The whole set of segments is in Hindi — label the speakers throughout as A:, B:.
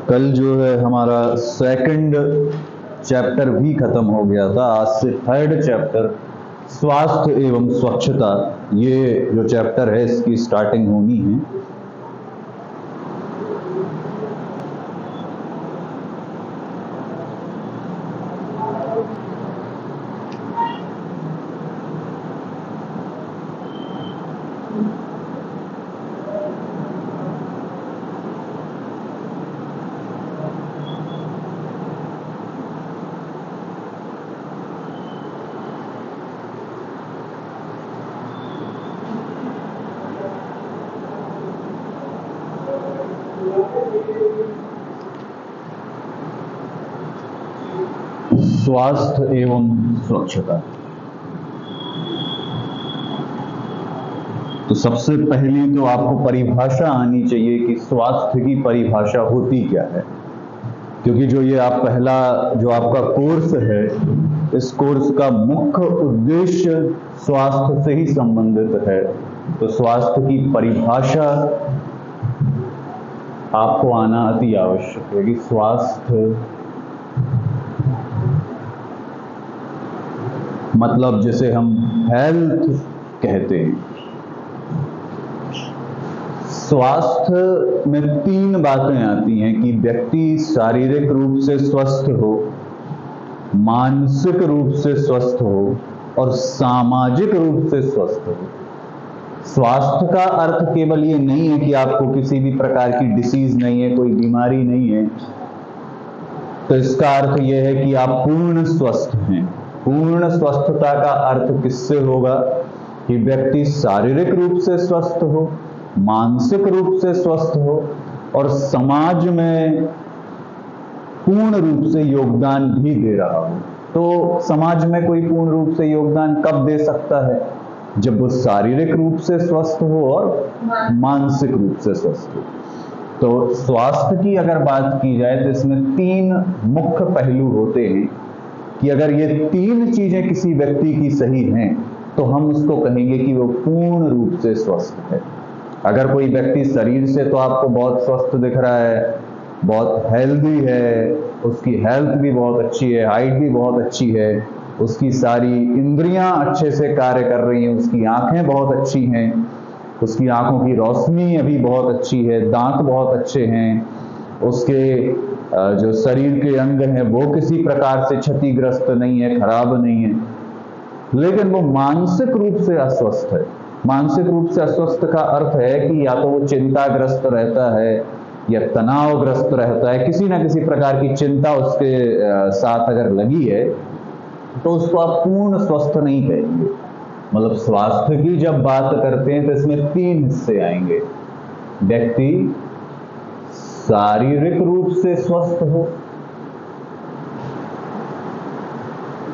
A: कल जो है हमारा सेकंड चैप्टर भी खत्म हो गया था। आज से थर्ड चैप्टर स्वास्थ्य एवं स्वच्छता, ये जो चैप्टर है इसकी स्टार्टिंग होनी है। स्वास्थ्य एवं स्वच्छता। तो सबसे पहली तो आपको परिभाषा आनी चाहिए कि स्वास्थ्य की परिभाषा होती क्या है, क्योंकि जो ये आप पहला जो आपका कोर्स है, इस कोर्स का मुख्य उद्देश्य स्वास्थ्य से ही संबंधित है। तो स्वास्थ्य की परिभाषा आपको आना अति आवश्यक है कि स्वास्थ्य मतलब जिसे हम हेल्थ कहते हैं। स्वास्थ्य में तीन बातें आती हैं कि व्यक्ति शारीरिक रूप से स्वस्थ हो, मानसिक रूप से स्वस्थ हो और सामाजिक रूप से स्वस्थ हो। स्वास्थ्य का अर्थ केवल ये नहीं है कि आपको किसी भी प्रकार की डिसीज नहीं है, कोई बीमारी नहीं है। तो इसका अर्थ यह है कि आप पूर्ण स्वस्थ हैं। पूर्ण स्वस्थता का अर्थ किससे होगा कि व्यक्ति शारीरिक रूप से स्वस्थ हो, मानसिक रूप से स्वस्थ हो और समाज में पूर्ण रूप से योगदान भी दे रहा हो। तो समाज में कोई पूर्ण रूप से योगदान कब दे सकता है? जब वो शारीरिक रूप से स्वस्थ हो और मानसिक रूप से स्वस्थ हो। तो स्वास्थ्य की अगर बात की जाए तो इसमें तीन मुख्य पहलू होते हैं कि अगर ये तीन चीजें किसी व्यक्ति की सही हैं तो हम उसको कहेंगे कि वो पूर्ण रूप से स्वस्थ है। अगर कोई व्यक्ति शरीर से तो आपको बहुत स्वस्थ दिख रहा है, बहुत हेल्दी है, उसकी हेल्थ भी बहुत अच्छी है, हाइट भी बहुत अच्छी है, उसकी सारी इंद्रियां अच्छे से कार्य कर रही हैं, उसकी आंखें बहुत अच्छी हैं, उसकी आंखों की रोशनी अभी बहुत अच्छी है, दांत बहुत अच्छे हैं, उसके जो शरीर के अंग हैं वो किसी प्रकार से क्षतिग्रस्त नहीं है, खराब नहीं है, लेकिन वो मानसिक रूप से अस्वस्थ है। मानसिक रूप से अस्वस्थ का अर्थ है कि या तो वो चिंताग्रस्त रहता है या तनावग्रस्त रहता है, किसी ना किसी प्रकार की चिंता उसके साथ अगर लगी है तो उसको आप पूर्ण स्वस्थ नहीं कहेंगे। मतलब स्वास्थ्य की जब बात करते हैं तो इसमें तीन हिस्से आएंगे। व्यक्ति शारीरिक रूप से स्वस्थ हो,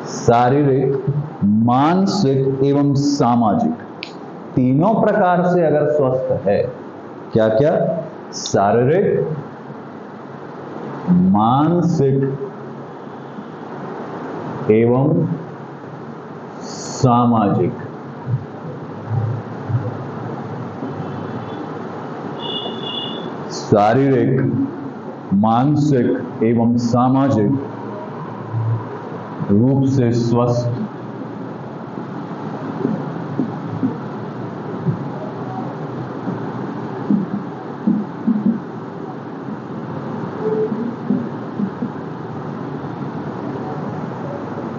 A: शारीरिक, मानसिक एवं सामाजिक, तीनों प्रकार से अगर स्वस्थ है। क्या क्या? शारीरिक, मानसिक एवं सामाजिक। शारीरिक, मानसिक एवं सामाजिक रूप से स्वस्थ।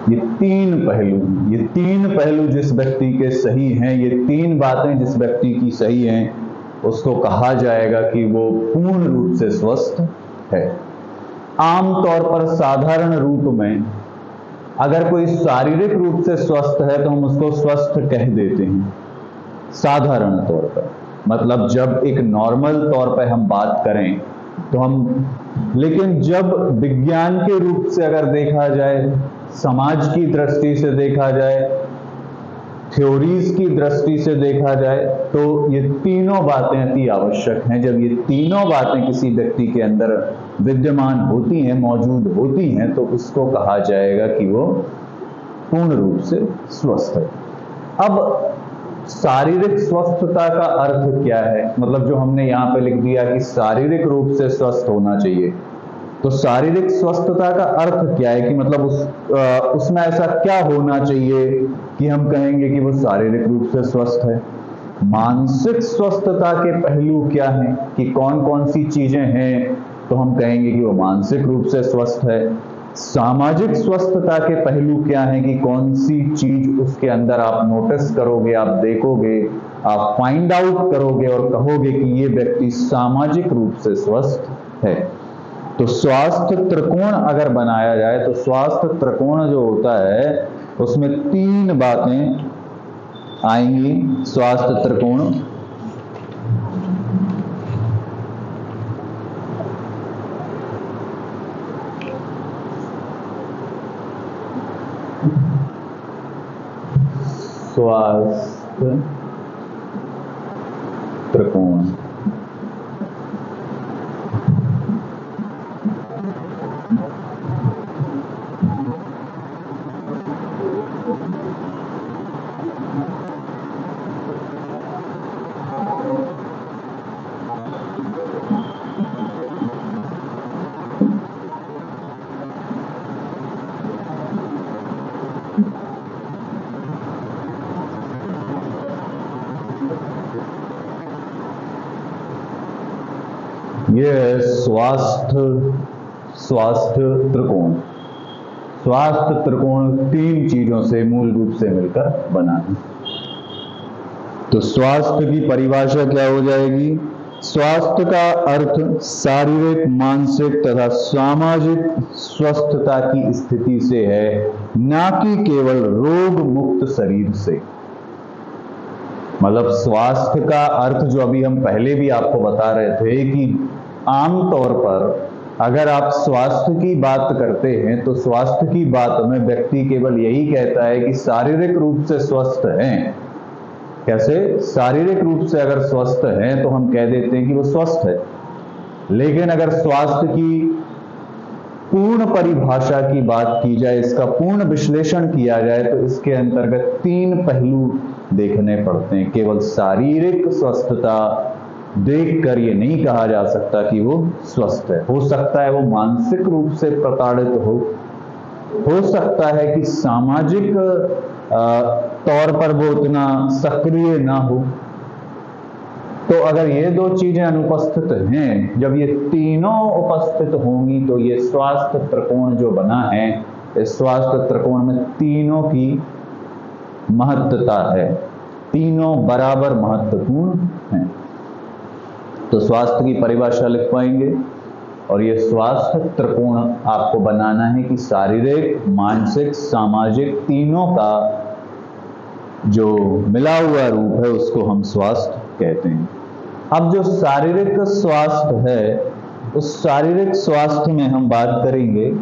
A: ये तीन पहलू जिस व्यक्ति के सही हैं, ये तीन बातें जिस व्यक्ति की सही हैं, उसको कहा जाएगा कि वो पूर्ण रूप से स्वस्थ है। आमतौर पर साधारण रूप में अगर कोई शारीरिक रूप से स्वस्थ है तो हम उसको स्वस्थ कह देते हैं साधारण तौर पर। मतलब जब एक नॉर्मल तौर पर हम बात करें तो हम, लेकिन जब विज्ञान के रूप से अगर देखा जाए, समाज की दृष्टि से देखा जाए, थ्योरीज की दृष्टि से देखा जाए, तो ये तीनों बातें अति आवश्यक हैं। जब ये तीनों बातें किसी व्यक्ति के अंदर विद्यमान होती हैं, मौजूद होती हैं, तो उसको कहा जाएगा कि वो पूर्ण रूप से स्वस्थ है। अब शारीरिक स्वस्थता का अर्थ क्या है? मतलब जो हमने यहाँ पे लिख दिया कि शारीरिक रूप से स्वस्थ होना चाहिए, तो शारीरिक स्वस्थता का अर्थ क्या है कि मतलब उसमें ऐसा क्या होना चाहिए कि हम कहेंगे कि वो शारीरिक रूप से स्वस्थ है। मानसिक स्वस्थता के पहलू क्या हैं कि कौन कौन सी चीजें हैं तो हम कहेंगे कि वो मानसिक रूप से स्वस्थ है। सामाजिक स्वस्थता के पहलू क्या हैं कि कौन सी चीज उसके अंदर आप नोटिस करोगे, आप देखोगे, आप फाइंड आउट करोगे और कहोगे कि ये व्यक्ति सामाजिक रूप से स्वस्थ है। तो स्वास्थ्य त्रिकोण अगर बनाया जाए तो स्वास्थ्य त्रिकोण जो होता है उसमें 3 बातें आएंगी। स्वास्थ्य त्रिकोण स्वास्थ्य त्रिकोण ये है स्वास्थ्य त्रिकोण। स्वास्थ्य त्रिकोण 3 चीजों से मूल रूप से मिलकर बना है। तो स्वास्थ्य की परिभाषा क्या हो जाएगी? स्वास्थ्य का अर्थ शारीरिक, मानसिक तथा सामाजिक स्वस्थता की स्थिति से है, ना कि केवल रोग मुक्त शरीर से। मतलब स्वास्थ्य का अर्थ जो अभी हम पहले भी आपको बता रहे थे कि आमतौर पर अगर आप स्वास्थ्य की बात करते हैं तो स्वास्थ्य की बात में व्यक्ति केवल यही कहता है कि शारीरिक रूप से स्वस्थ हैं। कैसे? शारीरिक रूप से अगर स्वस्थ हैं तो हम कह देते हैं कि वो स्वस्थ है। लेकिन अगर स्वास्थ्य की पूर्ण परिभाषा की बात की जाए, इसका पूर्ण विश्लेषण किया जाए तो इसके अंतर्गत 3 पहलू देखने पड़ते हैं। केवल शारीरिक स्वस्थता देखकर ये नहीं कहा जा सकता कि वो स्वस्थ है। हो सकता है वो मानसिक रूप से प्रताड़ित हो सकता है कि सामाजिक तौर पर वो उतना सक्रिय ना हो। तो अगर ये 2 चीजें अनुपस्थित हैं, जब ये तीनों उपस्थित होंगी तो ये स्वास्थ्य त्रिकोण जो बना है, इस स्वास्थ्य त्रिकोण में तीनों की महत्वता है, तीनों बराबर महत्वपूर्ण हैं। तो स्वास्थ्य की परिभाषा लिख पाएंगे और ये स्वास्थ्य त्रिकोण आपको बनाना है कि शारीरिक, मानसिक, सामाजिक तीनों का जो मिला हुआ रूप है उसको हम स्वास्थ्य कहते हैं। अब जो शारीरिक स्वास्थ्य है उस शारीरिक स्वास्थ्य में हम बात करेंगे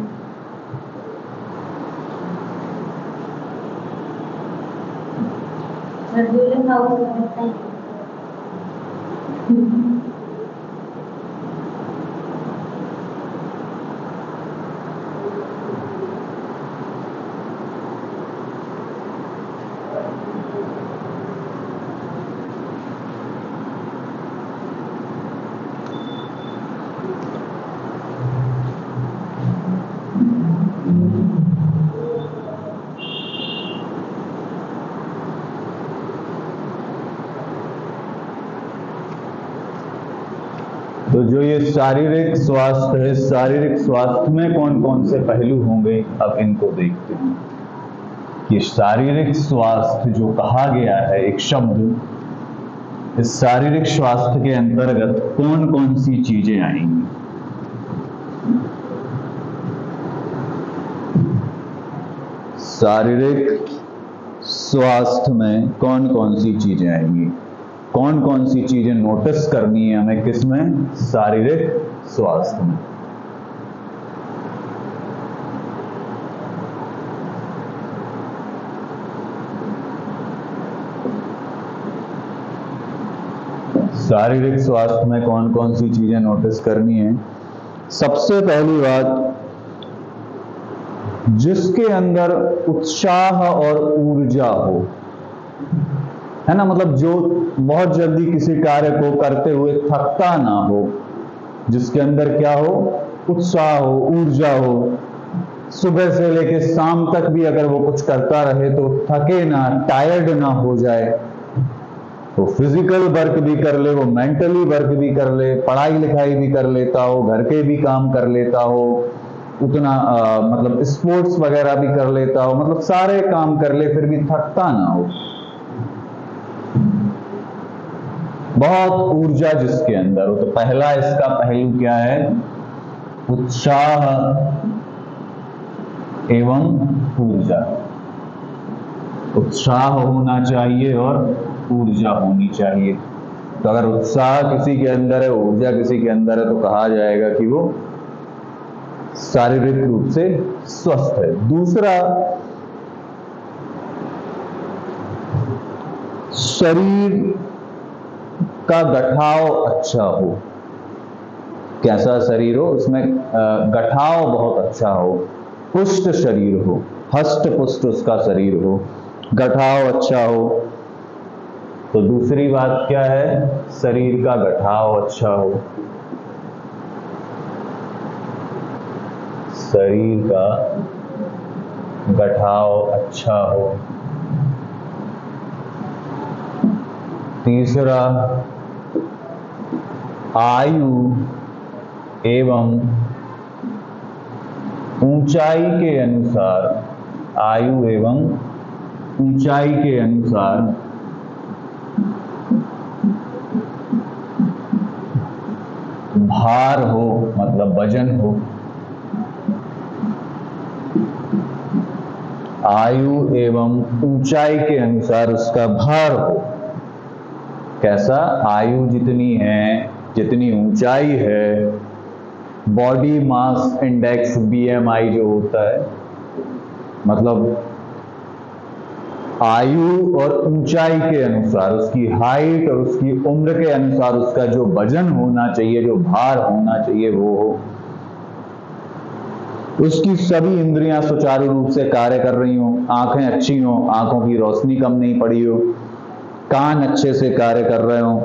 A: तो जो ये शारीरिक स्वास्थ्य है, शारीरिक स्वास्थ्य में कौन कौन से पहलू होंगे अब इनको देखते हैं। कि शारीरिक स्वास्थ्य जो कहा गया है एक शब्द, इस शारीरिक स्वास्थ्य के अंतर्गत कौन कौन सी चीजें आएंगी। शारीरिक स्वास्थ्य में कौन कौन सी चीजें आएंगी, कौन कौन सी चीजें नोटिस करनी है हमें, किसमें? शारीरिक स्वास्थ्य में। शारीरिक स्वास्थ्य में कौन कौन सी चीजें नोटिस करनी है? सबसे पहली बात, जिसके अंदर उत्साह और ऊर्जा हो, है ना, मतलब जो बहुत जल्दी किसी कार्य को करते हुए थकता ना हो, जिसके अंदर क्या हो? उत्साह हो, ऊर्जा हो, सुबह से लेकर शाम तक भी अगर वो कुछ करता रहे तो थके ना, टायर्ड ना हो जाए। तो फिजिकल वर्क भी कर ले, वो मेंटली वर्क भी कर ले, पढ़ाई लिखाई भी कर लेता हो, घर के भी काम कर लेता हो, उतना मतलब स्पोर्ट्स वगैरह भी कर लेता हो, मतलब सारे काम कर ले फिर भी थकता ना हो। बहुत ऊर्जा जिसके अंदर हो। तो पहला इसका पहलू क्या है? उत्साह एवं ऊर्जा। उत्साह होना चाहिए और ऊर्जा होनी चाहिए। तो अगर उत्साह किसी के अंदर है, ऊर्जा किसी के अंदर है, तो कहा जाएगा कि वो शारीरिक रूप से स्वस्थ है। दूसरा, शरीर का गठाव अच्छा हो। कैसा शरीर हो? उसमें गठाव बहुत अच्छा हो, पुष्ट शरीर हो, हष्ट पुष्ट उसका शरीर हो, गठाव अच्छा हो। तो दूसरी बात क्या है? शरीर का गठाव अच्छा हो। शरीर का गठाव अच्छा हो। तीसरा, आयु एवं ऊंचाई के अनुसार, आयु एवं ऊंचाई के अनुसार भार हो, मतलब वजन हो। आयु एवं ऊंचाई के अनुसार उसका भार हो। कैसा? आयु जितनी है, जितनी ऊंचाई है, बॉडी मास इंडेक्स बीएमआई जो होता है, मतलब आयु और ऊंचाई के अनुसार, उसकी हाइट और उसकी उम्र के अनुसार उसका जो वजन होना चाहिए, जो भार होना चाहिए, वो हो। उसकी सभी इंद्रियां सुचारू रूप से कार्य कर रही हो, आंखें अच्छी हो, आंखों की रोशनी कम नहीं पड़ी हो, कान अच्छे से कार्य कर रहे हो,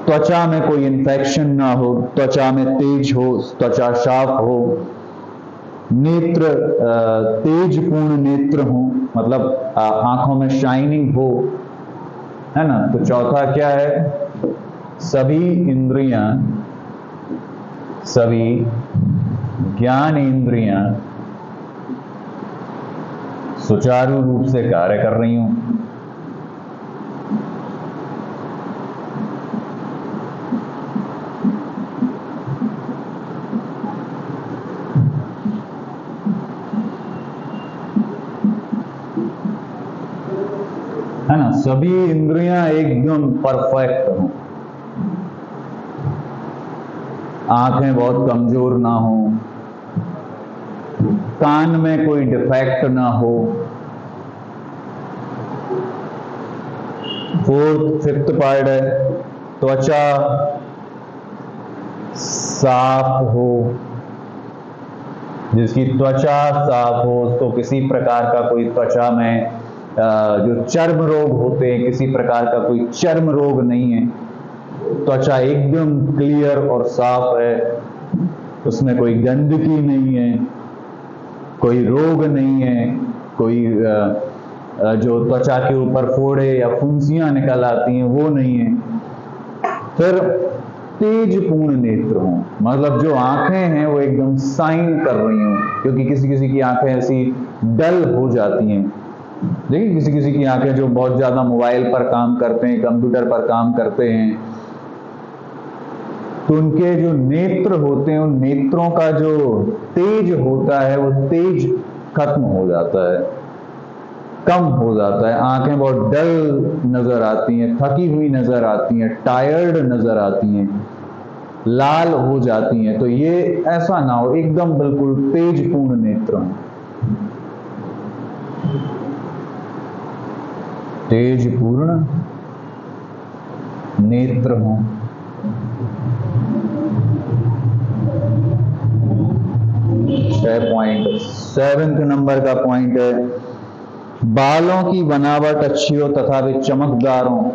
A: त्वचा में कोई इन्फेक्शन ना हो, त्वचा में तेज हो, त्वचा साफ हो, नेत्र तेजपूर्ण नेत्र हो, मतलब आंखों में शाइनिंग हो, है ना। तो चौथा क्या है? सभी इंद्रियां, सभी ज्ञान इंद्रियां सुचारू रूप से कार्य कर रही हूं। है ना, सभी इंद्रियां एकदम परफेक्ट हों, आंखें बहुत कमजोर ना हो, कान में कोई डिफेक्ट ना हो, फिफ्थ पार्ट है, त्वचा साफ हो। जिसकी त्वचा साफ हो, उसको किसी प्रकार का कोई त्वचा में जो चर्म रोग होते हैं, किसी प्रकार का कोई चर्म रोग नहीं है, त्वचा एकदम क्लियर और साफ है, उसमें कोई गंदगी नहीं है, कोई रोग नहीं है, कोई जो त्वचा के ऊपर फोड़े या फुंसियां निकल आती हैं वो नहीं है। फिर तेजपूर्ण नेत्र हों, मतलब जो आंखें हैं वो एकदम शाइन कर रही हों, क्योंकि किसी किसी की आंखें ऐसी डल हो जाती हैं। देखिए, किसी किसी की आंखें जो बहुत ज्यादा मोबाइल पर काम करते हैं, कंप्यूटर पर काम करते हैं, तो उनके जो नेत्र होते हैं, उन नेत्रों का जो तेज होता है वो तेज खत्म हो जाता है, कम हो जाता है। आंखें बहुत डल नजर आती हैं, थकी हुई नजर आती हैं, टायर्ड नजर आती हैं, लाल हो जाती हैं। तो ये ऐसा ना हो, एकदम बिल्कुल तेजपूर्ण नेत्र हो, तेजपूर्ण नेत्र हो। 7th नंबर का पॉइंट है, बालों की बनावट अच्छी हो तथा वे चमकदार हों,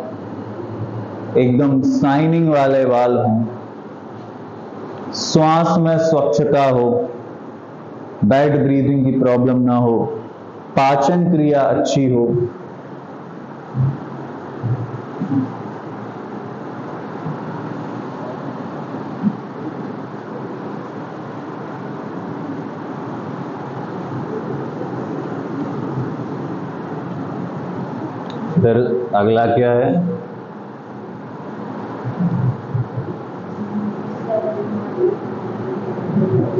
A: एकदम शाइनिंग वाले बाल हों, श्वास में स्वच्छता हो, बैड ब्रीदिंग की प्रॉब्लम ना हो, पाचन क्रिया अच्छी हो, फिर अगला क्या है?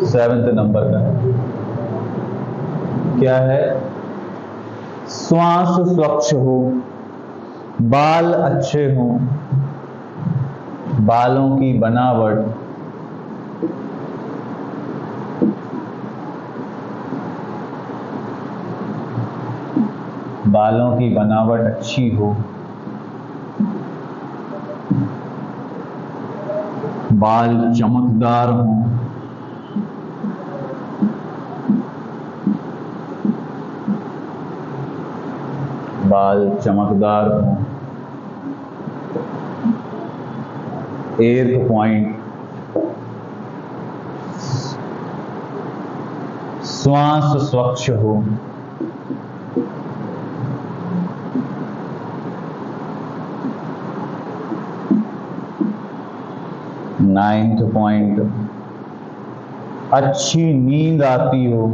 A: सेवेंथ नंबर का क्या है? श्वास स्वच्छ हो, बाल अच्छे हो, बालों की बनावट, बालों की बनावट अच्छी हो, बाल चमकदार हों, बाल चमकदार हों। 8th पॉइंट, श्वास स्वच्छ हो, 9th पॉइंट, अच्छी नींद आती हो,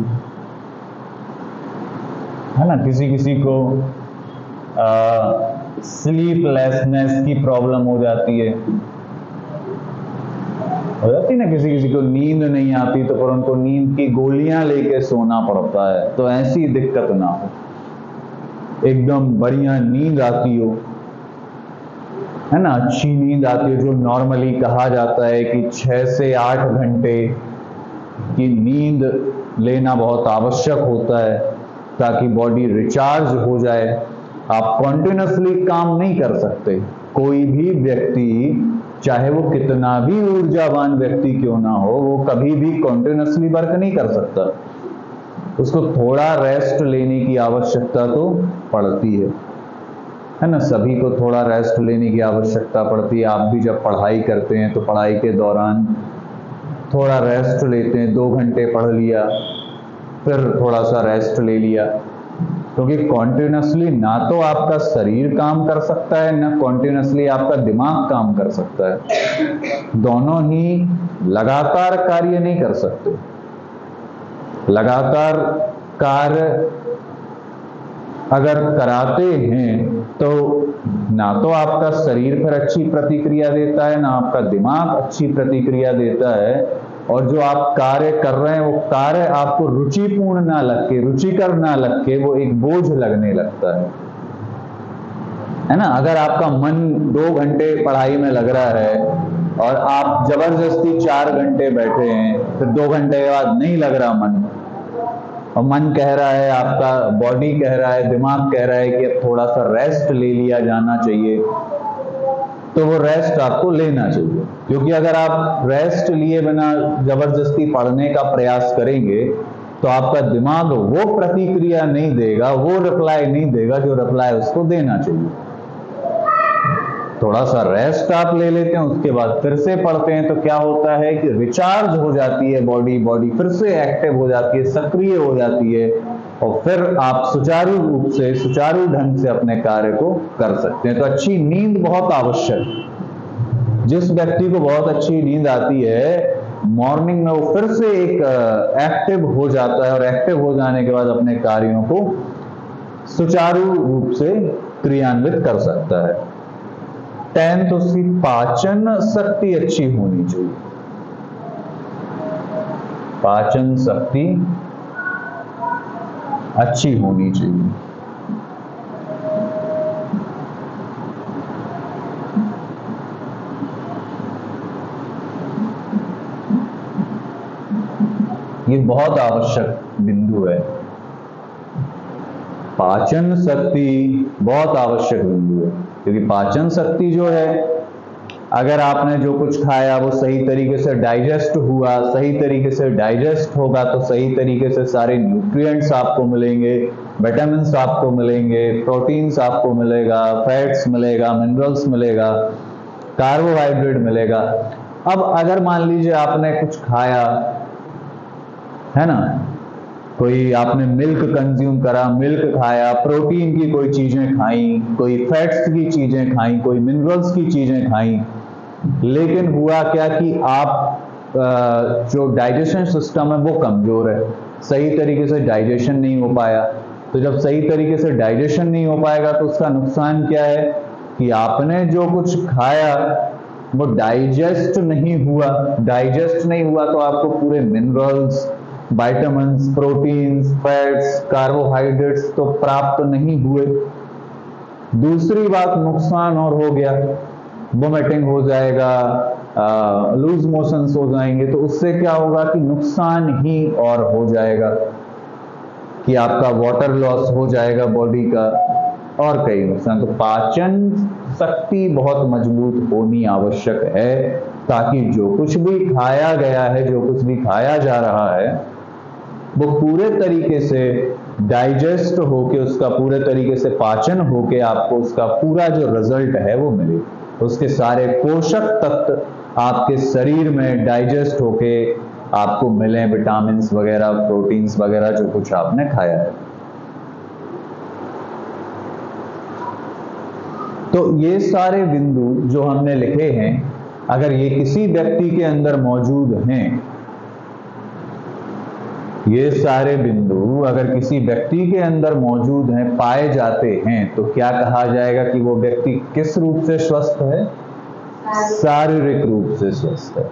A: है ना। किसी किसी को स्लीपलेसनेस की प्रॉब्लम हो जाती है ना, किसी किसी को नींद नहीं आती तो फिर उनको नींद की गोलियां लेके सोना पड़ता है। तो ऐसी दिक्कत ना हो, एकदम बढ़िया नींद आती हो, है ना, अच्छी नींद आती है। जो नॉर्मली कहा जाता है कि 6 से 8 घंटे की नींद लेना बहुत आवश्यक होता है ताकि बॉडी रिचार्ज हो जाए। आप कॉन्टिन्यूसली काम नहीं कर सकते। कोई भी व्यक्ति, चाहे वो कितना भी ऊर्जावान व्यक्ति क्यों ना हो, वो कभी भी कॉन्टिन्यूसली वर्क नहीं कर सकता। उसको थोड़ा रेस्ट लेने की आवश्यकता तो पड़ती है ना। सभी को थोड़ा रेस्ट लेने की आवश्यकता पड़ती है। आप भी जब पढ़ाई करते हैं तो पढ़ाई के दौरान थोड़ा रेस्ट लेते हैं। 2 घंटे पढ़ लिया, फिर थोड़ा सा रेस्ट ले लिया, क्योंकि कॉन्टिन्यूसली ना तो आपका शरीर काम कर सकता है, ना कॉन्टिन्यूसली आपका दिमाग काम कर सकता है। दोनों ही लगातार कार्य नहीं कर सकते। लगातार कार्य अगर कराते हैं तो ना तो आपका शरीर फिर अच्छी प्रतिक्रिया देता है, ना आपका दिमाग अच्छी प्रतिक्रिया देता है, और जो आप कार्य कर रहे हैं वो कार्य आपको रुचिपूर्ण ना लग के, रुचिकर ना लग के वो एक बोझ लगने लगता है ना। अगर आपका मन 2 घंटे पढ़ाई में लग रहा है और आप जबरदस्ती 4 घंटे बैठे हैं, फिर 2 घंटे के बाद नहीं लग रहा मन, और मन कह रहा है, आपका बॉडी कह रहा है, दिमाग कह रहा है कि अब थोड़ा सा रेस्ट ले लिया जाना चाहिए, तो वो रेस्ट आपको लेना चाहिए। क्योंकि अगर आप रेस्ट लिए बिना जबरदस्ती पढ़ने का प्रयास करेंगे तो आपका दिमाग वो प्रतिक्रिया नहीं देगा, वो रिप्लाई नहीं देगा जो रिप्लाई उसको देना चाहिए। थोड़ा सा रेस्ट आप ले लेते हैं, उसके बाद फिर से पढ़ते हैं, तो क्या होता है कि रिचार्ज हो जाती है बॉडी फिर से एक्टिव हो जाती है, सक्रिय हो जाती है, और फिर आप सुचारू रूप से, सुचारू ढंग से अपने कार्य को कर सकते हैं। तो अच्छी नींद बहुत आवश्यक है। जिस व्यक्ति को बहुत अच्छी नींद आती है, मॉर्निंग में वो फिर से एक एक्टिव हो जाता है, और एक्टिव हो जाने के बाद अपने कार्यों को सुचारू रूप से क्रियान्वित कर सकता है। 10th, उसकी पाचन शक्ति अच्छी होनी चाहिए। पाचन शक्ति अच्छी होनी चाहिए। ये बहुत आवश्यक बिंदु है। पाचन शक्ति बहुत आवश्यक बिंदु है, क्योंकि पाचन शक्ति जो है, अगर आपने जो कुछ खाया वो सही तरीके से डाइजेस्ट हुआ, सही तरीके से डाइजेस्ट होगा तो सही तरीके से सारे न्यूट्रिएंट्स आपको मिलेंगे, विटामिन्स आपको मिलेंगे, प्रोटीन्स आपको मिलेगा, फैट्स मिलेगा, मिनरल्स मिलेगा, कार्बोहाइड्रेट मिलेगा। अब अगर मान लीजिए आपने कुछ खाया है ना, कोई आपने मिल्क कंज्यूम करा, मिल्क खाया, प्रोटीन की कोई चीजें खाई, कोई फैट्स की चीजें खाई, कोई मिनरल्स की चीजें खाई, लेकिन हुआ क्या कि आप जो डाइजेशन सिस्टम है वो कमजोर है, सही तरीके से डाइजेशन नहीं हो पाया। तो जब सही तरीके से डाइजेशन नहीं हो पाएगा तो उसका नुकसान क्या है कि आपने जो कुछ खाया वो डाइजेस्ट नहीं हुआ। डाइजेस्ट नहीं हुआ तो आपको पूरे minerals, vitamins, proteins, fats, carbohydrates तो प्राप्त नहीं हुए। दूसरी बात, नुकसान और हो गया, वोमिटिंग हो जाएगा, लूज मोशंस हो जाएंगे। तो उससे क्या होगा कि नुकसान ही और हो जाएगा, कि आपका वाटर लॉस हो जाएगा बॉडी का, और कई नुकसान। तो पाचन शक्ति बहुत मजबूत होनी आवश्यक है, ताकि जो कुछ भी खाया गया है, जो कुछ भी खाया जा रहा है, वो पूरे तरीके से डाइजेस्ट होके, उसका पूरे तरीके से पाचन होके आपको उसका पूरा जो रिजल्ट है वो मिले, उसके सारे पोषक तत्व आपके शरीर में डाइजेस्ट होके आपको मिले, विटामिन्स वगैरह, प्रोटीन्स वगैरह, जो कुछ आपने खाया है। तो ये सारे बिंदु जो हमने लिखे हैं, अगर ये किसी व्यक्ति के अंदर मौजूद हैं, ये सारे बिंदु अगर किसी व्यक्ति के अंदर मौजूद हैं, पाए जाते हैं, तो क्या कहा जाएगा कि वो व्यक्ति किस रूप से स्वस्थ है? शारीरिक रूप से स्वस्थ है।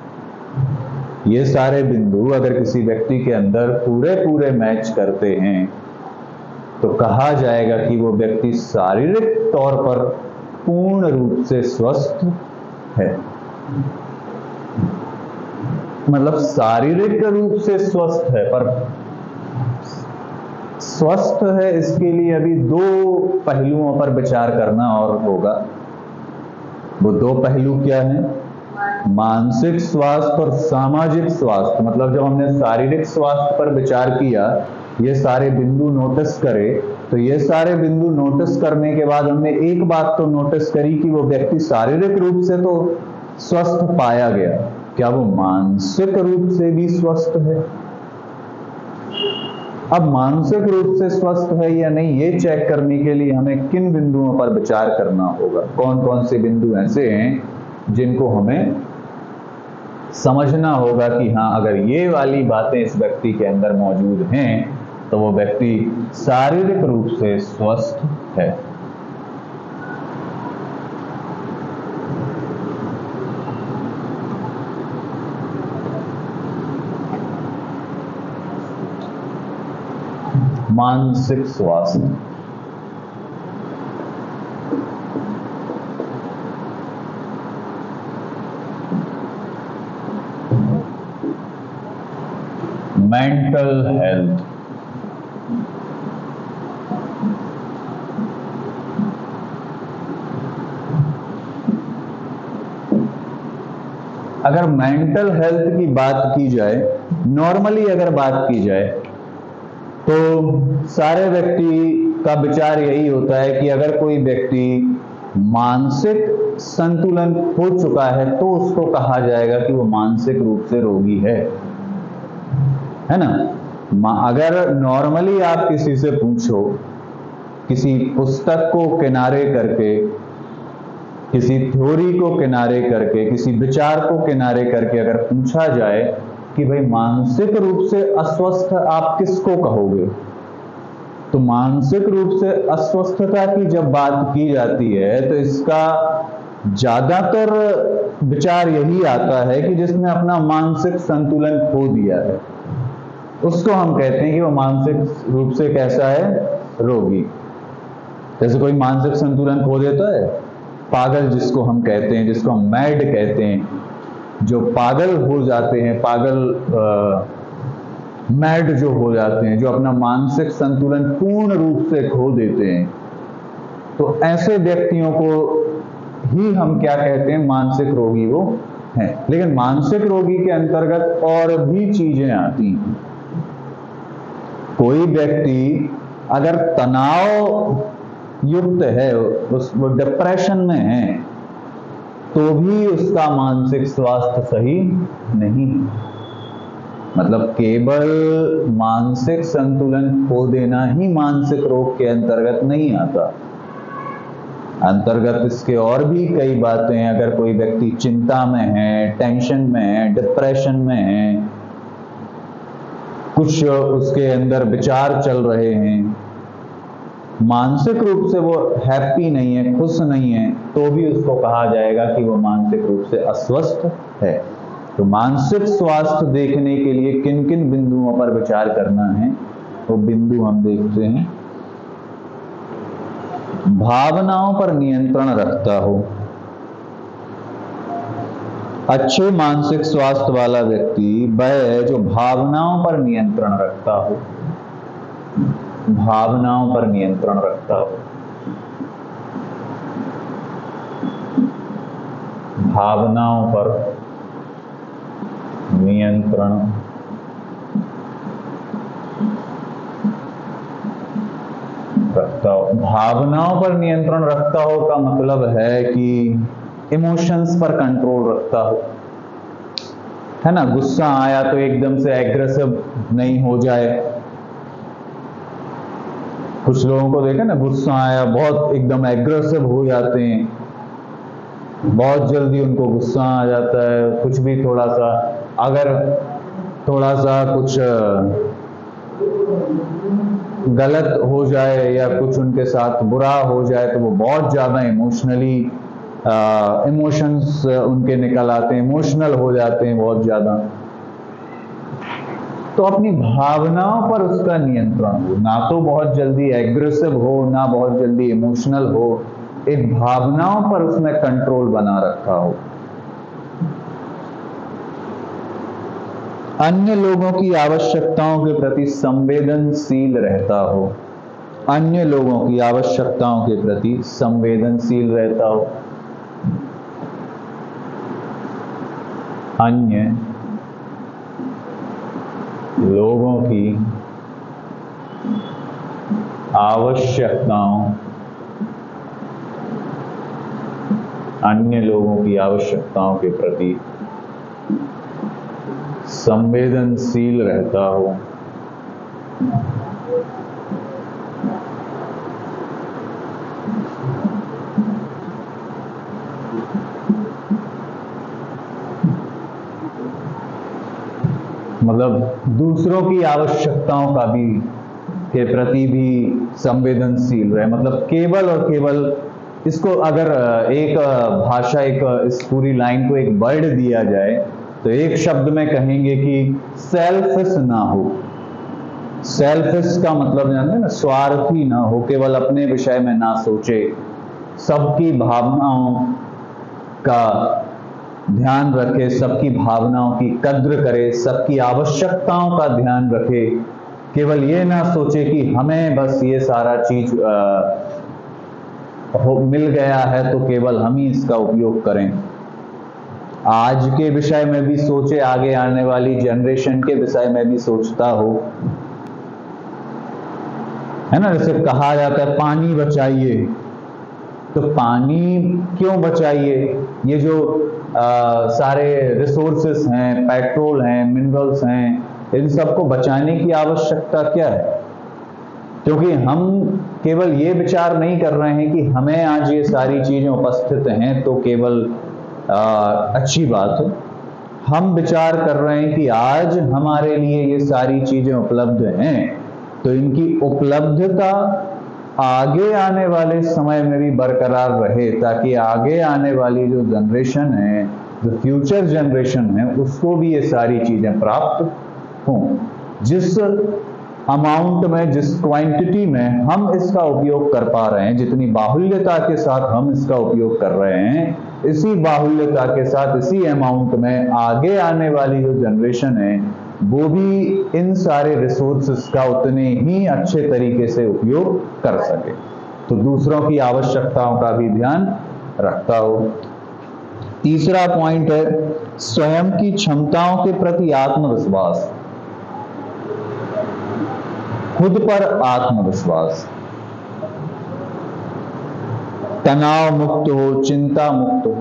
A: ये सारे बिंदु अगर किसी व्यक्ति के अंदर पूरे पूरे मैच करते हैं तो कहा जाएगा कि वो व्यक्ति शारीरिक तौर पर पूर्ण रूप से स्वस्थ है। मतलब शारीरिक रूप से स्वस्थ है, पर स्वस्थ है इसके लिए अभी दो पहलुओं पर विचार करना और होगा। वो दो पहलू क्या हैं? मानसिक स्वास्थ्य और सामाजिक स्वास्थ्य। मतलब जब हमने शारीरिक स्वास्थ्य पर विचार किया, ये सारे बिंदु नोटिस करे, तो ये सारे बिंदु नोटिस करने के बाद हमने एक बात तो नोटिस करी कि वो व्यक्ति शारीरिक रूप से तो स्वस्थ पाया गया, क्या वो मानसिक रूप से भी स्वस्थ है? अब मानसिक रूप से स्वस्थ है या नहीं, ये चेक करने के लिए हमें किन बिंदुओं पर विचार करना होगा? कौन कौन से बिंदु ऐसे हैं जिनको हमें समझना होगा कि हाँ, अगर ये वाली बातें इस व्यक्ति के अंदर मौजूद हैं तो वो व्यक्ति शारीरिक रूप से स्वस्थ है। मानसिक स्वास्थ्य, मेंटल हेल्थ, अगर मेंटल हेल्थ की बात की जाए, नॉर्मली अगर बात की जाए, तो सारे व्यक्ति का विचार यही होता है कि अगर कोई व्यक्ति मानसिक संतुलन खो चुका है तो उसको कहा जाएगा कि वो मानसिक रूप से रोगी है ना। अगर नॉर्मली आप किसी से पूछो, किसी पुस्तक को किनारे करके, किसी थ्योरी को किनारे करके, किसी विचार को किनारे करके अगर पूछा जाए कि भाई मानसिक रूप से अस्वस्थ आप किसको कहोगे, तो मानसिक रूप से अस्वस्थता की जब बात की जाती है तो इसका ज्यादातर विचार यही आता है कि जिसने अपना मानसिक संतुलन खो दिया है, उसको हम कहते हैं कि वो मानसिक रूप से कैसा है? रोगी। जैसे कोई मानसिक संतुलन खो देता है, पागल जिसको हम कहते हैं, जिसको हम मैड कहते हैं, जो पागल हो जाते हैं, पागल मैड जो हो जाते हैं, जो अपना मानसिक संतुलन पूर्ण रूप से खो देते हैं, तो ऐसे व्यक्तियों को ही हम क्या कहते हैं? मानसिक रोगी वो हैं। लेकिन मानसिक रोगी के अंतर्गत और भी चीजें आती हैं। कोई व्यक्ति अगर तनाव युक्त है, वो डिप्रेशन में है, तो भी उसका मानसिक स्वास्थ्य सही नहीं। मतलब केवल मानसिक संतुलन खो देना ही मानसिक रोग के अंतर्गत नहीं आता। अंतर्गत इसके और भी कई बातें हैं। अगर कोई व्यक्ति चिंता में है, टेंशन में है, डिप्रेशन में है, कुछ उसके अंदर विचार चल रहे हैं, मानसिक रूप से वो हैप्पी नहीं है, खुश नहीं है, तो भी उसको कहा जाएगा कि वो मानसिक रूप से अस्वस्थ है। तो मानसिक स्वास्थ्य देखने के लिए किन किन बिंदुओं पर विचार करना है, वो बिंदु हम देखते हैं। भावनाओं पर नियंत्रण रखता हो। अच्छे मानसिक स्वास्थ्य वाला व्यक्ति वह है जो भावनाओं पर नियंत्रण रखता हो। भावनाओं पर नियंत्रण रखता हो। भावनाओं पर नियंत्रण रखता हो। भावनाओं पर नियंत्रण रखता हो का मतलब है कि इमोशंस पर कंट्रोल रखता हो, है ना। गुस्सा आया तो एकदम से एग्रेसिव नहीं हो जाए। कुछ लोगों को देखा ना, गुस्सा आया बहुत एकदम एग्रेसिव हो जाते हैं, बहुत जल्दी उनको गुस्सा आ जाता है। कुछ भी थोड़ा सा, अगर थोड़ा सा कुछ गलत हो जाए या कुछ उनके साथ बुरा हो जाए तो वो बहुत ज़्यादा इमोशनली इमोशंस उनके निकल आते हैं, इमोशनल हो जाते हैं बहुत ज़्यादा। तो अपनी भावनाओं पर उसका नियंत्रण हो, ना तो बहुत जल्दी एग्रेसिव हो, ना बहुत जल्दी इमोशनल हो। एक भावनाओं पर उसने कंट्रोल बना रखा हो। अन्य लोगों की आवश्यकताओं के प्रति संवेदनशील रहता हो। अन्य लोगों की आवश्यकताओं के प्रति संवेदनशील रहता हो। अन्य लोगों की आवश्यकताओं, अन्य लोगों की आवश्यकताओं के प्रति संवेदनशील रहता हो। मतलब दूसरों की आवश्यकताओं का भी के प्रति भी संवेदनशील रहे। मतलब केवल और केवल इसको अगर एक भाषा, एक इस पूरी लाइन को एक वर्ड दिया जाए तो एक शब्द में कहेंगे कि सेल्फिश ना हो। सेल्फिश का मतलब जानते हैं ना, स्वार्थी ना हो, केवल अपने विषय में ना सोचे, सबकी भावनाओं का ध्यान रखे, सबकी भावनाओं की कद्र करे, सबकी आवश्यकताओं का ध्यान रखे। केवल ये ना सोचे कि हमें बस ये सारा चीज मिल गया है तो केवल हम ही इसका उपयोग करें। आज के विषय में भी सोचे, आगे आने वाली जनरेशन के विषय में भी सोचता हो, है ना। जैसे कहा जाता है पानी बचाइए, तो पानी क्यों बचाइए? ये जो सारे रिसोर्सेस हैं, पेट्रोल हैं, मिनरल्स हैं, इन सबको बचाने की आवश्यकता क्या है? क्योंकि हम केवल ये विचार नहीं कर रहे हैं कि हमें आज ये सारी चीजें उपस्थित हैं तो केवल अच्छी बात है। हम विचार कर रहे हैं कि आज हमारे लिए ये सारी चीजें उपलब्ध हैं तो इनकी उपलब्धता आगे आने वाले समय में भी बरकरार रहे, ताकि आगे आने वाली जो जनरेशन है, जो फ्यूचर जनरेशन है, उसको भी ये सारी चीजें प्राप्त हों। जिस अमाउंट में, जिस क्वांटिटी में हम इसका उपयोग कर पा रहे हैं, जितनी बाहुल्यता के साथ हम इसका उपयोग कर रहे हैं, इसी बाहुल्यता के साथ, इसी अमाउंट में आगे आने वाली जो जनरेशन है वो भी इन सारे रिसोर्सेस का उतने ही अच्छे तरीके से उपयोग कर सके। तो दूसरों की आवश्यकताओं का भी ध्यान रखता हो। तीसरा पॉइंट है स्वयं की क्षमताओं के प्रति आत्मविश्वास। खुद पर आत्मविश्वास। तनाव मुक्त हो, चिंता मुक्त हो।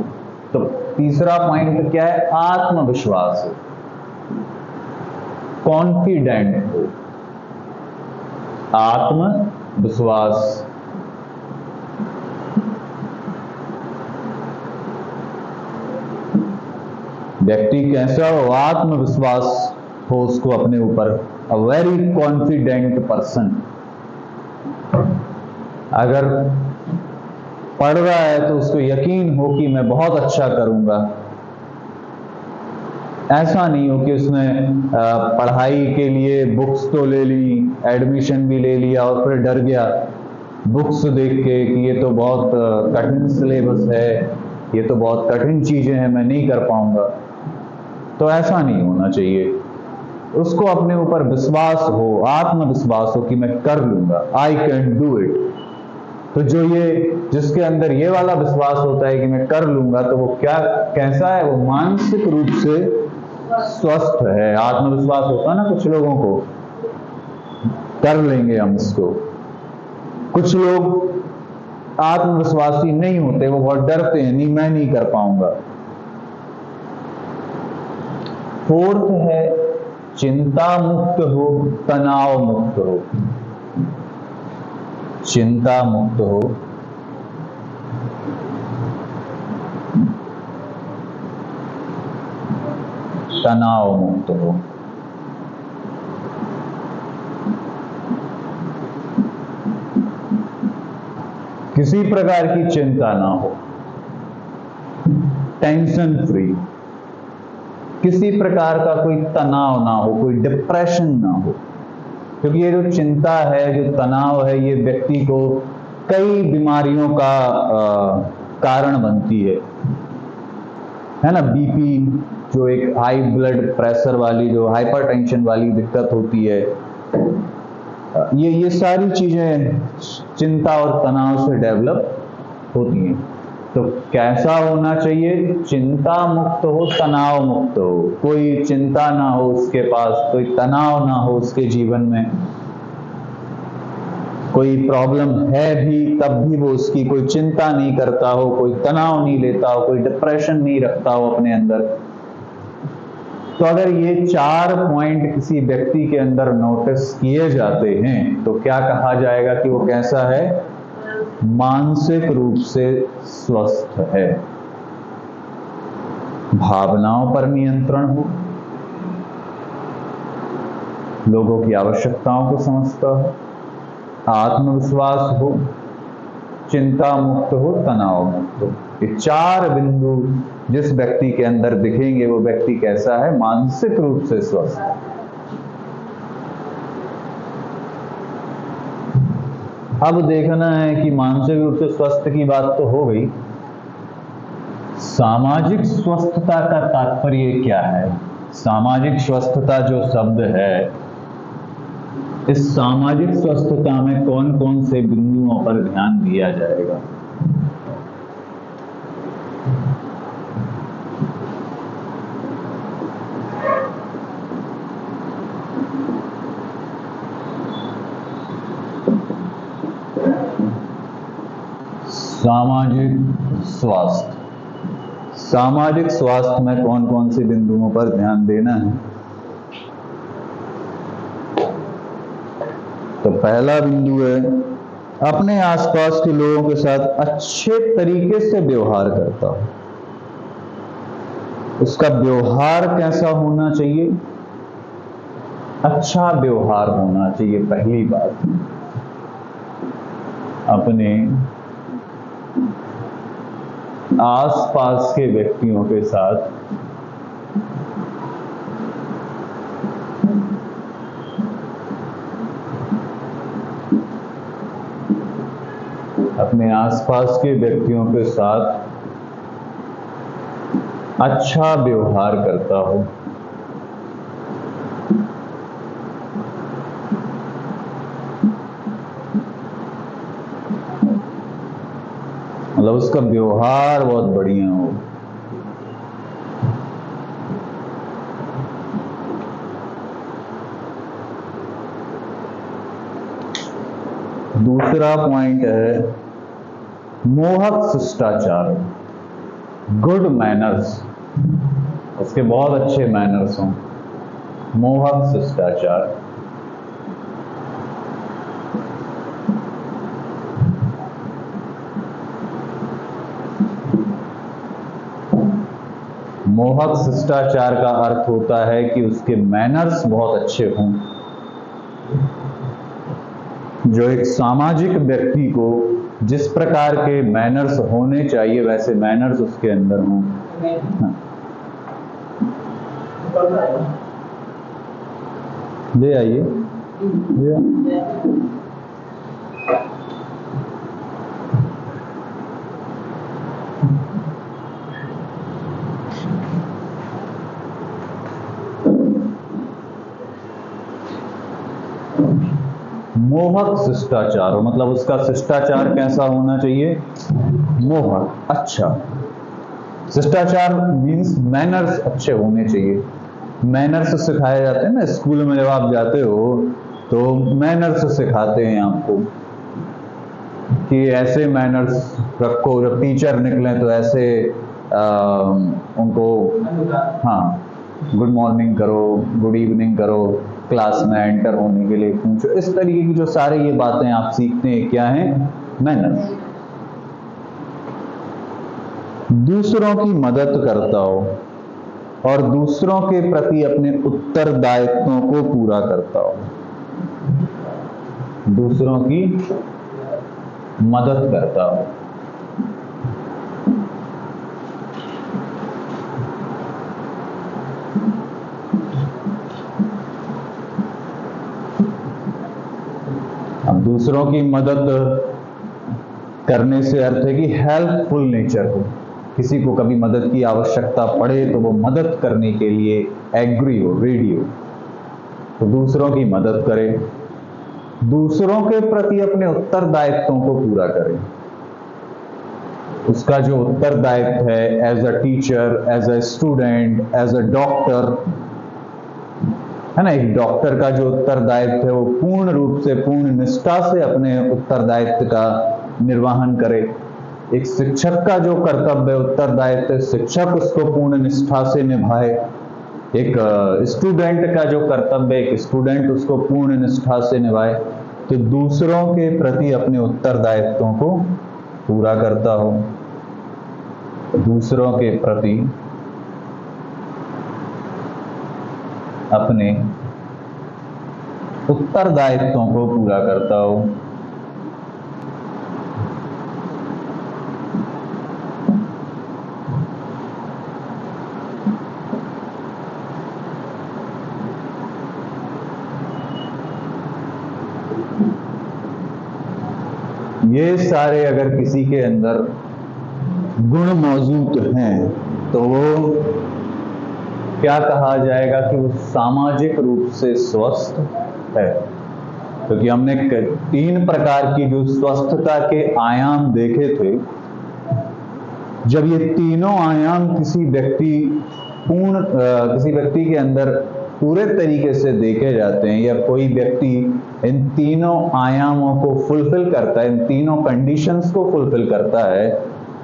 A: तो तीसरा पॉइंट क्या है? आत्मविश्वास हो, कॉन्फिडेंट हो। आत्मविश्वास, व्यक्ति कैसा हो? आत्मविश्वास हो उसको अपने ऊपर, अ वेरी कॉन्फिडेंट पर्सन। अगर पढ़ रहा है तो उसको यकीन हो कि मैं बहुत अच्छा करूंगा। ऐसा नहीं हो कि उसने पढ़ाई के लिए बुक्स तो ले ली, एडमिशन भी ले लिया और फिर डर गया बुक्स देख के कि ये तो बहुत कठिन सिलेबस है, ये तो बहुत कठिन चीजें हैं, मैं नहीं कर पाऊंगा। तो ऐसा नहीं होना चाहिए। उसको अपने ऊपर विश्वास हो, आत्मविश्वास हो कि मैं कर लूंगा, आई कैन डू इट। तो जो ये जिसके अंदर ये वाला विश्वास होता है कि मैं कर लूंगा, तो वो क्या कैसा है? वो मानसिक रूप से स्वस्थ है। आत्मविश्वास होता है ना कुछ लोगों को, कर लेंगे हम इसको। कुछ लोग आत्मविश्वासी नहीं होते, वो बहुत डरते हैं, नहीं मैं नहीं कर पाऊंगा। फोर्थ है चिंता मुक्त हो, तनाव मुक्त हो। चिंता मुक्त हो, तनाव मुक्त हो। किसी प्रकार की चिंता ना हो, टेंशन फ्री, किसी प्रकार का कोई तनाव ना हो, कोई डिप्रेशन ना हो। क्योंकि ये जो चिंता है, जो तनाव है, ये व्यक्ति को कई बीमारियों का कारण बनती है ना। बीपी, जो एक हाई ब्लड प्रेशर वाली, जो हाइपरटेंशन वाली दिक्कत होती है, ये सारी चीजें चिंता और तनाव से डेवलप होती हैं। तो कैसा होना चाहिए? चिंता मुक्त हो, तनाव मुक्त हो। कोई चिंता ना हो उसके पास, कोई तनाव ना हो उसके जीवन में। कोई प्रॉब्लम है भी तब भी वो उसकी कोई चिंता नहीं करता हो, कोई तनाव नहीं लेता हो, कोई डिप्रेशन नहीं रखता हो अपने अंदर। तो अगर ये 4 पॉइंट किसी व्यक्ति के अंदर नोटिस किए जाते हैं, तो क्या कहा जाएगा कि वो कैसा है? मानसिक रूप से स्वस्थ है। भावनाओं पर नियंत्रण हो, लोगों की आवश्यकताओं को समझता हो, आत्मविश्वास हो, चिंता मुक्त हो, तनाव मुक्त हो। ये 4 बिंदु जिस व्यक्ति के अंदर दिखेंगे, वो व्यक्ति कैसा है? मानसिक रूप से स्वस्थ। अब देखना है कि मानसिक रूप से स्वस्थ की बात तो हो गई, सामाजिक स्वस्थता का तात्पर्य क्या है? सामाजिक स्वस्थता जो शब्द है, इस सामाजिक स्वस्थता में कौन कौन से बिंदुओं पर ध्यान दिया जाएगा? सामाजिक स्वास्थ्य, सामाजिक स्वास्थ्य में कौन कौन से बिंदुओं पर ध्यान देना है? तो पहला बिंदु है, अपने आसपास के लोगों के साथ अच्छे तरीके से व्यवहार करता हो। उसका व्यवहार कैसा होना चाहिए? अच्छा व्यवहार होना चाहिए। पहली बात, अपने आसपास के व्यक्तियों के साथ अपने आसपास के व्यक्तियों के साथ अच्छा व्यवहार करता हो। मतलब उसका व्यवहार बहुत बढ़िया हो। दूसरा पॉइंट है मोहक शिष्टाचार। गुड मैनर्स, उसके बहुत अच्छे मैनर्स हों। मोहक शिष्टाचार, मोहक शिष्टाचार का अर्थ होता है कि उसके मैनर्स बहुत अच्छे हों। जो एक सामाजिक व्यक्ति को जिस प्रकार के मैनर्स होने चाहिए वैसे मैनर्स उसके अंदर हों। ले आइए, मोहक शिष्टाचार, मतलब उसका शिष्टाचार कैसा होना चाहिए? मोहक, अच्छा। शिष्टाचार मीन्स मैनर्स अच्छे होने चाहिए। मैनर्स सिखाए जाते हैं ना स्कूल में, जब आप जाते हो तो मैनर्स सिखाते हैं आपको कि ऐसे मैनर्स रखो, जब टीचर निकले तो ऐसे उनको, हाँ, गुड मॉर्निंग करो, गुड इवनिंग करो, क्लास में एंटर होने के लिए पूछो, इस तरीके की जो सारे ये बातें आप सीखते हैं क्या है? मैनर्स। दूसरों की मदद करता हो और दूसरों के प्रति अपने उत्तरदायित्वों को पूरा करता हो। दूसरों की मदद करता हो। अब दूसरों की मदद करने से अर्थ है कि हेल्पफुल नेचर हो। किसी को कभी मदद की आवश्यकता पड़े तो वो मदद करने के लिए एग्री हो, रेडी हो, तो दूसरों की मदद करे। दूसरों के प्रति अपने उत्तरदायित्वों को पूरा करे। उसका जो उत्तरदायित्व है as a teacher, as a student, as a doctor, है ना, एक डॉक्टर का जो उत्तरदायित्व है वो पूर्ण रूप से, पूर्ण निष्ठा से अपने उत्तरदायित्व का निर्वहन करे। एक शिक्षक का जो कर्तव्य, उत्तरदायित्व, शिक्षक उसको पूर्ण निष्ठा से निभाए। एक स्टूडेंट का जो कर्तव्य, एक स्टूडेंट उसको पूर्ण निष्ठा से निभाए। तो दूसरों के प्रति अपने उत्तरदायित्वों को पूरा करता हो। दूसरों के प्रति अपने उत्तरदायित्वों को पूरा करता हो। ये सारे अगर किसी के अंदर गुण मौजूद हैं तो वो क्या कहा जाएगा कि वो सामाजिक रूप से स्वस्थ है। क्योंकि हमने 3 प्रकार की जो स्वस्थता के आयाम देखे थे। जब ये तीनों आयाम किसी व्यक्ति के अंदर पूरे तरीके से देखे जाते हैं, या कोई व्यक्ति इन तीनों आयामों को फुलफिल करता है, इन तीनों कंडीशंस को फुलफिल करता है,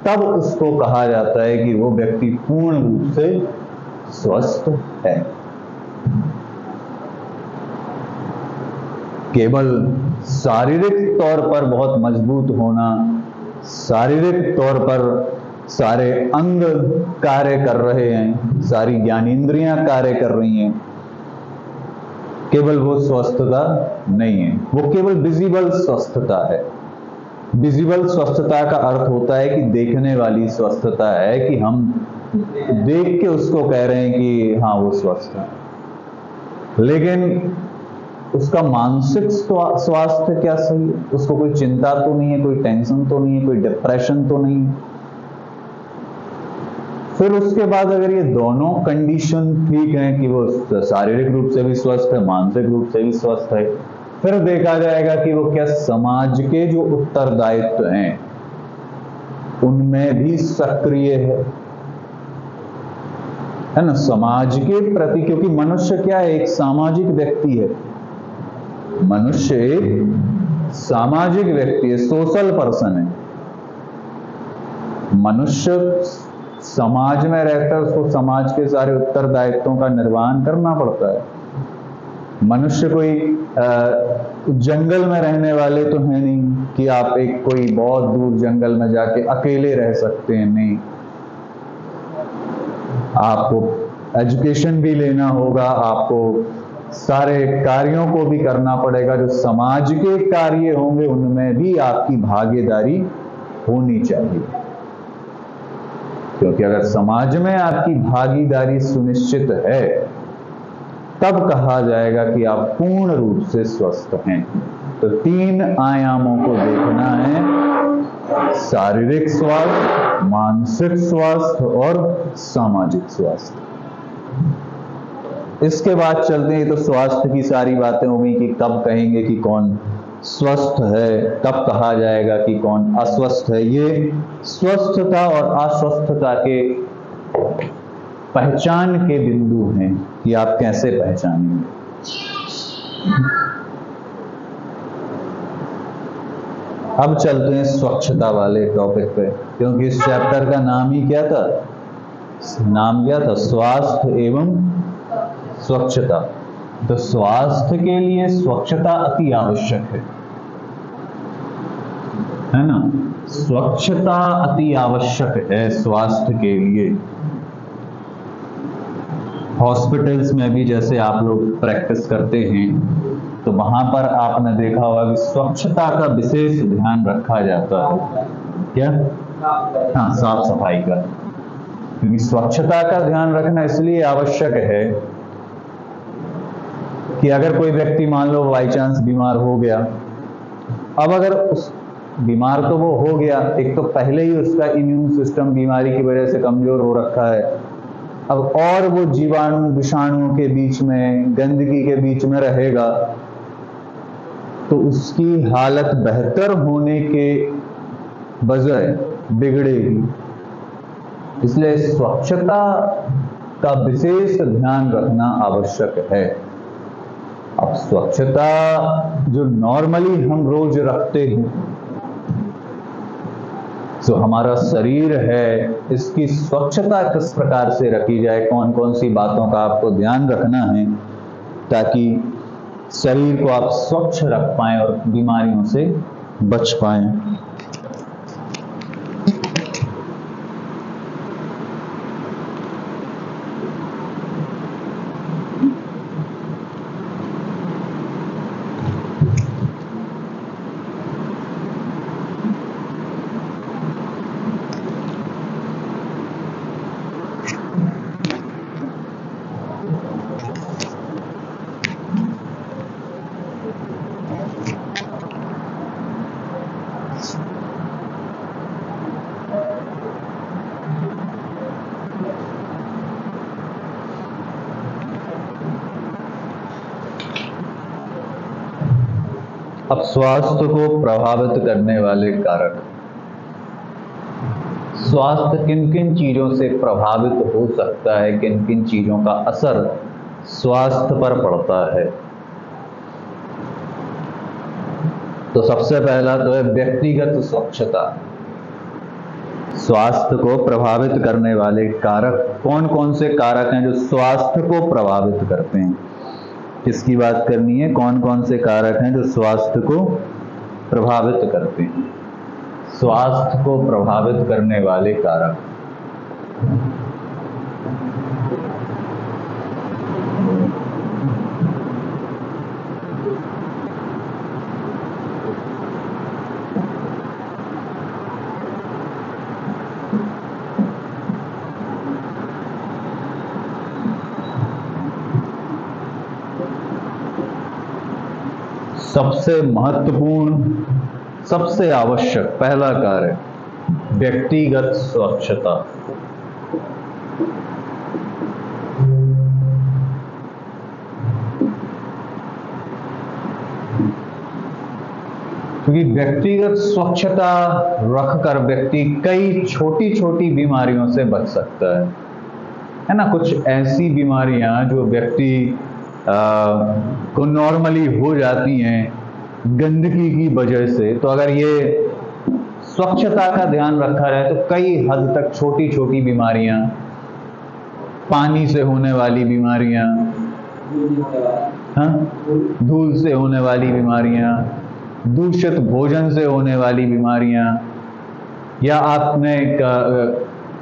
A: तब उसको कहा जाता है कि वो व्यक्ति पूर्ण रूप से स्वस्थ है। केवल शारीरिक तौर पर बहुत मजबूत होना, शारीरिक तौर पर सारे अंग कार्य कर रहे हैं, सारी ज्ञानेंद्रियां कार्य कर रही हैं, केवल वो स्वस्थता नहीं है। वो केवल विजिबल स्वस्थता है। विजिबल स्वस्थता का अर्थ होता है कि देखने वाली स्वस्थता है, कि हम देख के उसको कह रहे हैं कि हाँ वो स्वस्थ है। लेकिन उसका मानसिक स्वास्थ्य क्या सही है? उसको कोई चिंता तो नहीं है, कोई टेंशन तो नहीं है, कोई डिप्रेशन तो नहीं है। फिर उसके बाद अगर ये दोनों कंडीशन ठीक है कि वो शारीरिक रूप से भी स्वस्थ है, मानसिक रूप से भी स्वस्थ है, फिर देखा जाएगा कि वो क्या समाज के जो उत्तरदायित्व हैं उनमें भी सक्रिय है ना, समाज के प्रति। क्योंकि मनुष्य क्या है? एक सामाजिक व्यक्ति है। मनुष्य एक सामाजिक व्यक्ति है, सोशल पर्सन है। मनुष्य समाज में रहकर उसको समाज के सारे उत्तरदायित्वों का निर्वहन करना पड़ता है। मनुष्य कोई जंगल में रहने वाले तो है नहीं कि आप एक कोई बहुत दूर जंगल में जाके अकेले रह सकते हैं, नहीं। आपको एजुकेशन भी लेना होगा, आपको सारे कार्यों को भी करना पड़ेगा। जो समाज के कार्य होंगे उनमें भी आपकी भागीदारी होनी चाहिए, क्योंकि अगर समाज में आपकी भागीदारी सुनिश्चित है तब कहा जाएगा कि आप पूर्ण रूप से स्वस्थ हैं। तो 3 आयामों को देखना है: शारीरिक स्वास्थ्य, मानसिक स्वास्थ्य और सामाजिक स्वास्थ्य। इसके बाद चलते हैं, तो स्वास्थ्य की सारी बातें हो गई कि कब कहेंगे कि कौन स्वस्थ है, कब कहा जाएगा कि कौन अस्वस्थ है। ये स्वस्थता और अस्वस्थता के पहचान के बिंदु हैं कि आप कैसे पहचानेंगे। अब चलते हैं स्वच्छता वाले टॉपिक पे, क्योंकि इस चैप्टर का नाम ही क्या था? नाम क्या था? स्वास्थ्य एवं स्वच्छता। तो स्वास्थ्य के लिए स्वच्छता अति आवश्यक है ना? स्वच्छता अति आवश्यक है स्वास्थ्य के लिए। हॉस्पिटल्स में भी जैसे आप लोग प्रैक्टिस करते हैं तो वहां पर आपने देखा होगा कि स्वच्छता का विशेष ध्यान रखा जाता है। क्या? हाँ, साफ सफाई का। क्योंकि स्वच्छता का ध्यान रखना इसलिए आवश्यक है कि अगर कोई व्यक्ति मान लो बाई चांस बीमार हो गया, अब अगर उस बीमार तो वो हो गया, एक तो पहले ही उसका इम्यून सिस्टम बीमारी की वजह से कमजोर हो रखा है, अब और वो जीवाणु विषाणुओं के बीच में, गंदगी के बीच में रहेगा तो उसकी हालत बेहतर होने के बजाय बिगड़ेगी। इसलिए स्वच्छता का विशेष ध्यान रखना आवश्यक है। अब स्वच्छता जो नॉर्मली हम रोज रखते हैं, जो हमारा शरीर है, इसकी स्वच्छता किस प्रकार से रखी जाए, कौन कौन सी बातों का आपको ध्यान रखना है ताकि शरीर को आप स्वच्छ रख पाएं और बीमारियों से बच पाएं। अब स्वास्थ्य को प्रभावित करने वाले कारक। स्वास्थ्य किन किन चीजों से प्रभावित हो सकता है, किन किन चीजों का असर स्वास्थ्य पर पड़ता है? तो सबसे पहला तो है व्यक्तिगत स्वच्छता। स्वास्थ्य को प्रभावित करने वाले कारक कौन कौन से कारक हैं जो स्वास्थ्य को प्रभावित करते हैं? किसकी बात करनी है? कौन कौन से कारक हैं जो स्वास्थ्य को प्रभावित करते हैं? स्वास्थ्य को प्रभावित करने वाले कारक। सबसे महत्वपूर्ण, सबसे आवश्यक पहला कार्य व्यक्तिगत स्वच्छता। क्योंकि व्यक्तिगत स्वच्छता रखकर व्यक्ति कई छोटी छोटी बीमारियों से बच सकता है ना? कुछ ऐसी बीमारियां जो व्यक्ति को नॉर्मली हो जाती हैं गंदगी की वजह से, तो अगर ये स्वच्छता का ध्यान रखा जाए तो कई हद तक छोटी छोटी बीमारियां, पानी से होने वाली बीमारियां, हाँ, धूल से होने वाली बीमारियां, दूषित भोजन से होने वाली बीमारियां, या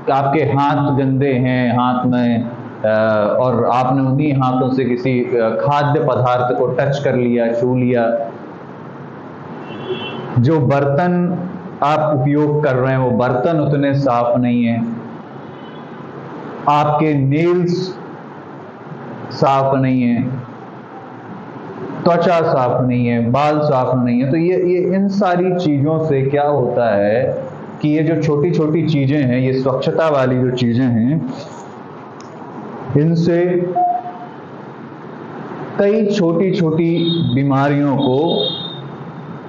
A: आपके हाथ गंदे हैं, हाथ में और आपने उन्हीं हाथों से किसी खाद्य पदार्थ को टच कर लिया, छू लिया, जो बर्तन आप उपयोग कर रहे हैं वो बर्तन उतने साफ नहीं है, आपके नेल्स साफ नहीं है, त्वचा साफ नहीं है, बाल साफ नहीं है, तो ये इन सारी चीजों से क्या होता है कि ये जो छोटी छोटी चीजें हैं, ये स्वच्छता वाली जो चीजें हैं, इनसे कई छोटी छोटी बीमारियों को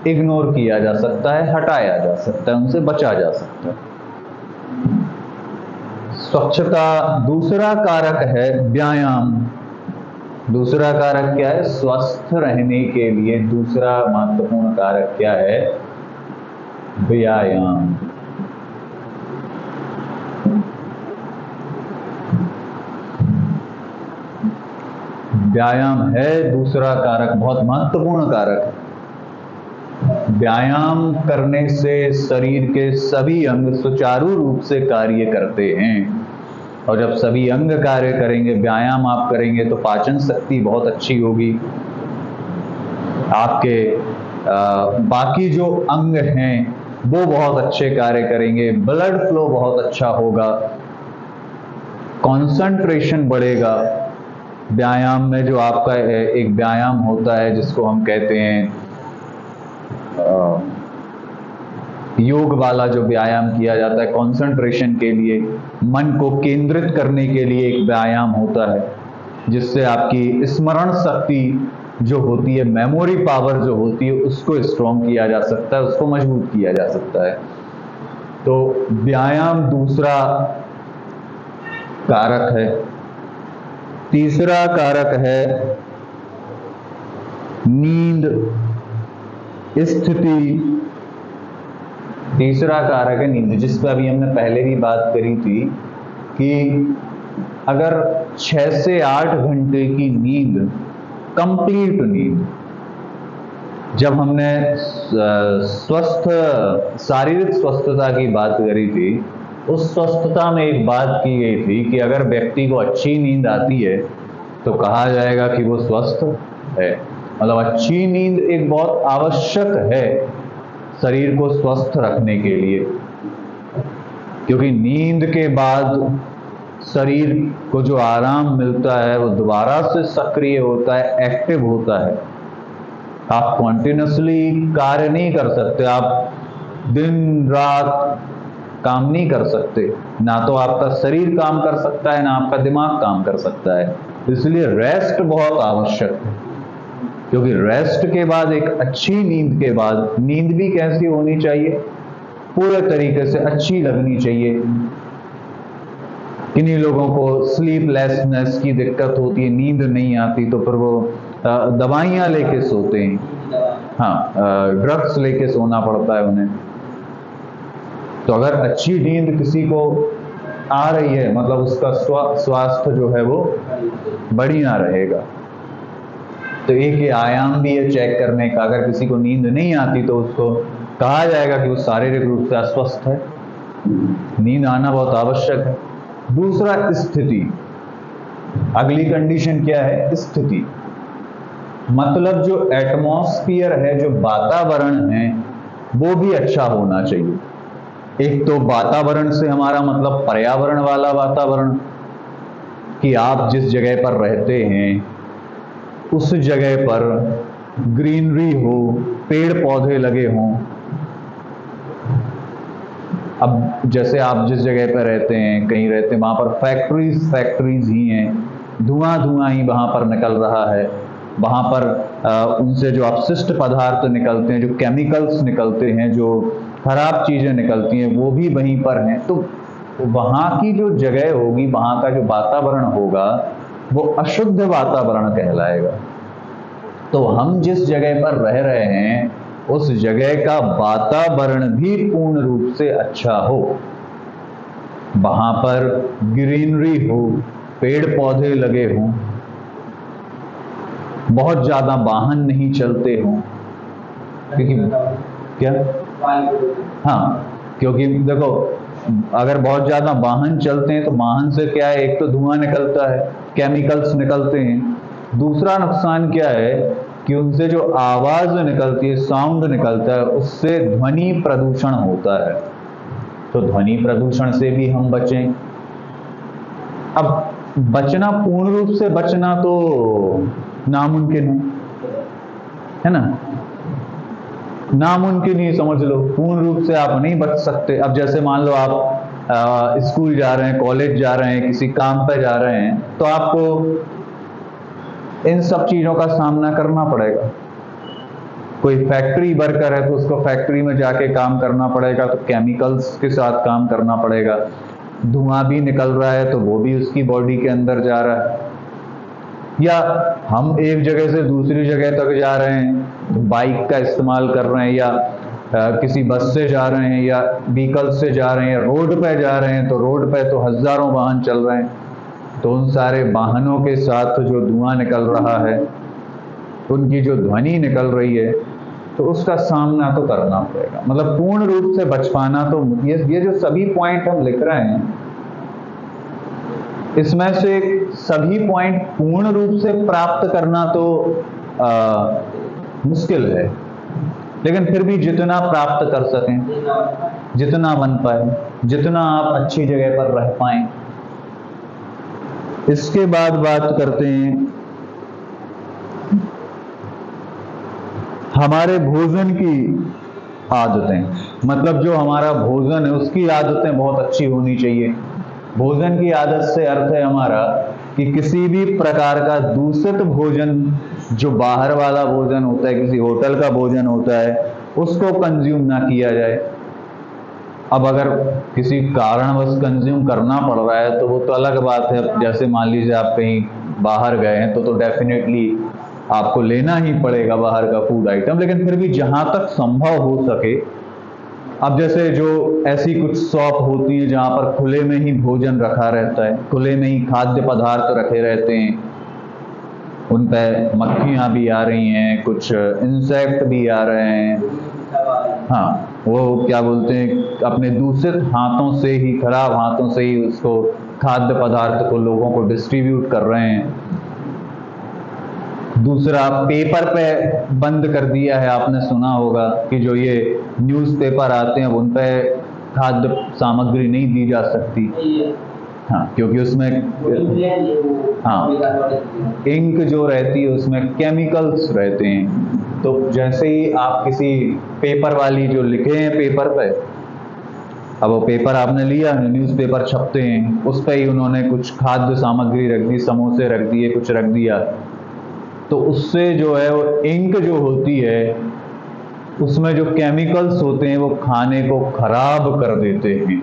A: इग्नोर किया जा सकता है, हटाया जा सकता है, उनसे बचा जा सकता है। स्वच्छता दूसरा कारक है व्यायाम। दूसरा कारक क्या है? स्वस्थ रहने के लिए दूसरा महत्वपूर्ण कारक क्या है? व्यायाम। व्यायाम है दूसरा कारक, बहुत महत्वपूर्ण कारक है। व्यायाम करने से शरीर के सभी अंग सुचारू रूप से कार्य करते हैं, और जब सभी अंग कार्य करेंगे, व्यायाम आप करेंगे, तो पाचन शक्ति बहुत अच्छी होगी, आपके बाकी जो अंग हैं वो बहुत अच्छे कार्य करेंगे, ब्लड फ्लो बहुत अच्छा होगा, कंसंट्रेशन बढ़ेगा। व्यायाम में जो आपका एक व्यायाम होता है जिसको हम कहते हैं योग वाला जो व्यायाम किया जाता है कंसंट्रेशन के लिए, मन को केंद्रित करने के लिए एक व्यायाम होता है, जिससे आपकी स्मरण शक्ति जो होती है, मेमोरी पावर जो होती है, उसको स्ट्रॉन्ग किया जा सकता है, उसको मजबूत किया जा सकता है। तो व्यायाम दूसरा कारक है। तीसरा कारक है नींद स्थिति। तीसरा कारक है नींद, जिस पर अभी हमने पहले भी बात करी थी कि अगर 6 से 8 घंटे की नींद, कंप्लीट नींद, जब हमने स्वस्थ शारीरिक स्वस्थता की बात करी थी, उस स्वस्थता में एक बात की गई थी कि अगर व्यक्ति को अच्छी नींद आती है तो कहा जाएगा कि वो स्वस्थ है। मतलब अच्छी नींद एक बहुत आवश्यक है शरीर को स्वस्थ रखने के लिए, क्योंकि नींद के बाद शरीर को जो आराम मिलता है वो दोबारा से सक्रिय होता है, एक्टिव होता है। आप कॉन्टिन्यूसली कार्य नहीं कर सकते, आप दिन रात काम नहीं कर सकते, ना तो आपका शरीर काम कर सकता है, ना आपका दिमाग काम कर सकता है। इसलिए रेस्ट बहुत आवश्यक है, क्योंकि रेस्ट के बाद, एक अच्छी नींद के बाद, नींद भी कैसी होनी चाहिए? पूरे तरीके से अच्छी लगनी चाहिए। किन्हीं लोगों को स्लीपलेसनेस की दिक्कत होती है, नींद नहीं आती, तो फिर वो दवाइयाँ लेके सोते हैं, हाँ, ड्रग्स लेके सोना पड़ता है उन्हें। तो अगर अच्छी नींद किसी को आ रही है, मतलब उसका स्वास्थ्य जो है वो बढ़िया रहेगा। तो एक ये आयाम भी है चेक करने का। अगर किसी को नींद नहीं आती तो उसको कहा जाएगा कि वो शारीरिक रूप से अस्वस्थ है। नींद आना बहुत आवश्यक है। दूसरा स्थिति, अगली कंडीशन क्या है? स्थिति, मतलब जो एटमॉस्फियर है, जो वातावरण है, वो भी अच्छा होना चाहिए। एक तो वातावरण से हमारा मतलब पर्यावरण वाला वातावरण, कि आप जिस जगह पर रहते हैं उस जगह पर ग्रीनरी हो, पेड़ पौधे लगे हों। अब जैसे आप जिस जगह पर रहते हैं, कहीं रहते हैं, वहां पर फैक्ट्रीज ही हैं, धुआं ही वहां पर निकल रहा है, वहां पर उनसे जो अपशिष्ट पदार्थ निकलते हैं, जो केमिकल्स निकलते हैं, जो खराब चीजें निकलती हैं, वो भी वहीं पर हैं। तो वहां की जो जगह होगी, वहां का जो वातावरण होगा, वो अशुद्ध वातावरण कहलाएगा। तो हम जिस जगह पर रह रहे हैं उस जगह का वातावरण भी पूर्ण रूप से अच्छा हो, वहां पर ग्रीनरी हो, पेड़ पौधे लगे हों, बहुत ज्यादा वाहन नहीं चलते हों, क्योंकि क्या, हाँ, क्योंकि देखो अगर बहुत ज्यादा वाहन चलते हैं तो वाहन से क्या है, एक तो धुआं निकलता है, केमिकल्स निकलते हैं। दूसरा नुकसान क्या है कि उनसे जो आवाज निकलती है, साउंड निकलता है, उससे ध्वनि प्रदूषण होता है। तो ध्वनि प्रदूषण से भी हम बचें। अब बचना, पूर्ण रूप से बचना तो नामुमकिन है ना, नामुमकिन ही समझ लो, पूर्ण रूप से आप नहीं बच सकते। अब जैसे मान लो आप स्कूल जा रहे हैं, कॉलेज जा रहे हैं, किसी काम पे जा रहे हैं, तो आपको इन सब चीजों का सामना करना पड़ेगा। कोई फैक्ट्री वर्कर है तो उसको फैक्ट्री में जाके काम करना पड़ेगा, तो केमिकल्स के साथ काम करना पड़ेगा। धुआं भी निकल रहा है तो वो भी उसकी बॉडी के अंदर जा रहा है। या हम एक जगह से दूसरी जगह तक जा रहे हैं तो बाइक का इस्तेमाल कर रहे हैं, या किसी बस से जा रहे हैं, या व्हीकल से जा रहे हैं, या रोड पे जा रहे हैं, तो रोड पे तो हजारों वाहन चल रहे हैं। तो उन सारे वाहनों के साथ जो धुआं निकल रहा है, उनकी जो ध्वनि निकल रही है, तो उसका सामना तो करना पड़ेगा। मतलब पूर्ण रूप से बच पाना, तो ये जो सभी पॉइंट हम लिख रहे हैं, इसमें से सभी पॉइंट पूर्ण रूप से प्राप्त करना तो मुश्किल है, लेकिन फिर भी जितना प्राप्त कर सकें, जितना बन पाए, जितना आप अच्छी जगह पर रह पाएं। इसके बाद बात करते हैं हमारे भोजन की आदतें। मतलब जो हमारा भोजन है उसकी आदतें बहुत अच्छी होनी चाहिए। भोजन की आदत से अर्थ है हमारा कि किसी भी प्रकार का दूषित भोजन, जो बाहर वाला भोजन होता है, किसी होटल का भोजन होता है, उसको कंज्यूम ना किया जाए। अब अगर किसी कारणवश कंज्यूम करना पड़ रहा है तो वो तो अलग बात है। जैसे मान लीजिए आप कहीं बाहर गए हैं तो डेफिनेटली आपको लेना ही पड़ेगा बाहर का फूड आइटम, लेकिन फिर भी जहां तक संभव हो सके, अब जैसे जो ऐसी कुछ शॉप होती है जहां पर खुले में ही भोजन रखा रहता है, खुले में ही खाद्य पदार्थ रखे रहते हैं, उन पे मक्खियां भी आ रही हैं, कुछ इंसेक्ट भी आ रहे हैं, हाँ, वो क्या बोलते हैं, अपने दूषित हाथों से ही, खराब हाथों से ही उसको खाद्य पदार्थ को लोगों को डिस्ट्रीब्यूट कर रहे हैं। दूसरा, पेपर पे बंद कर दिया है, आपने सुना होगा कि जो ये न्यूज़पेपर आते हैं उन पे खाद्य सामग्री नहीं दी जा सकती, हाँ, क्योंकि उसमें हाँ इंक जो रहती है उसमें केमिकल्स रहते हैं। तो जैसे ही आप किसी पेपर वाली जो लिखे हैं पेपर पे, अब वो पेपर आपने लिया, न्यूज़पेपर छपते हैं, उस पर ही उन्होंने कुछ खाद्य सामग्री रख दी, समोसे रख दिए, कुछ रख दिया, तो उससे जो है वो इंक जो होती है उसमें जो केमिकल्स होते हैं वो खाने को खराब कर देते हैं,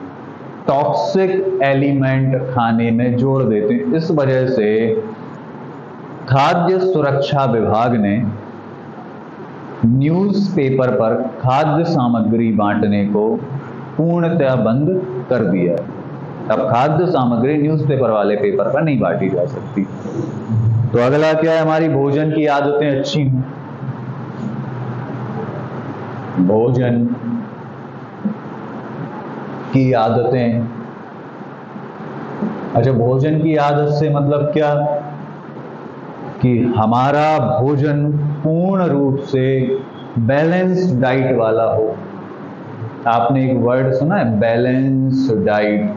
A: टॉक्सिक एलिमेंट खाने में जोड़ देते हैं। इस वजह से खाद्य सुरक्षा विभाग ने न्यूज़पेपर पर खाद्य सामग्री बांटने को पूर्णतः बंद कर दिया है। अब खाद्य सामग्री न्यूज़पेपर वाले पेपर पर नहीं बांटी जा सकती। तो अगला क्या है, हमारी भोजन की आदतें अच्छी हों। भोजन की आदतें, अच्छा, भोजन की आदत से मतलब क्या कि हमारा भोजन पूर्ण रूप से बैलेंस्ड डाइट वाला हो। आपने एक वर्ड सुना है, बैलेंस्ड डाइट।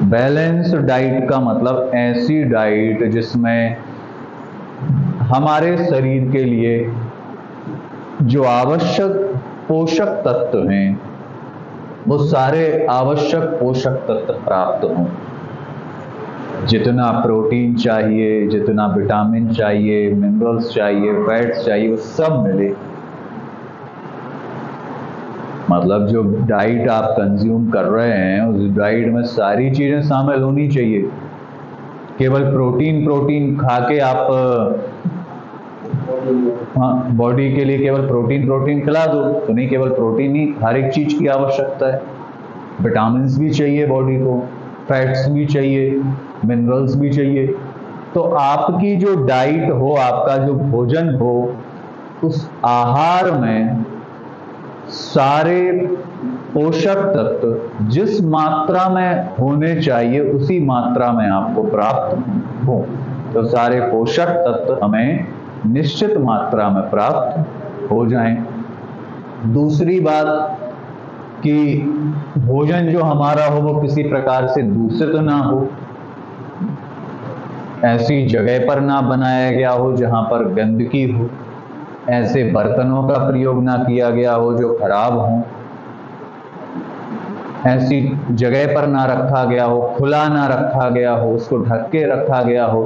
A: बैलेंस्ड डाइट का मतलब ऐसी डाइट जिसमें हमारे शरीर के लिए जो आवश्यक पोषक तत्व हैं वो सारे आवश्यक पोषक तत्व प्राप्त हों। जितना प्रोटीन चाहिए, जितना विटामिन चाहिए, मिनरल्स चाहिए, फैट्स चाहिए, वो सब मिले। मतलब जो डाइट आप कंज्यूम कर रहे हैं उस डाइट में सारी चीजें शामिल होनी चाहिए। केवल प्रोटीन खा के आप हाँ, बॉडी के लिए केवल प्रोटीन खिला दो तो नहीं, केवल प्रोटीन ही, हर एक चीज की आवश्यकता है। विटामिन्स भी चाहिए बॉडी को, फैट्स भी चाहिए, मिनरल्स भी चाहिए। तो आपकी जो डाइट हो, आपका जो भोजन हो, उस आहार में सारे पोषक तत्व जिस मात्रा में होने चाहिए उसी मात्रा में आपको प्राप्त हो। तो सारे पोषक तत्व हमें निश्चित मात्रा में प्राप्त हो जाएं। दूसरी बात कि भोजन जो हमारा हो वो किसी प्रकार से दूषित ना हो, ऐसी जगह पर ना बनाया गया हो जहां पर गंदगी हो, ऐसे बर्तनों का प्रयोग ना किया गया हो जो खराब हों, ऐसी जगह पर ना रखा गया हो, खुला ना रखा गया हो, उसको ढक के रखा गया हो,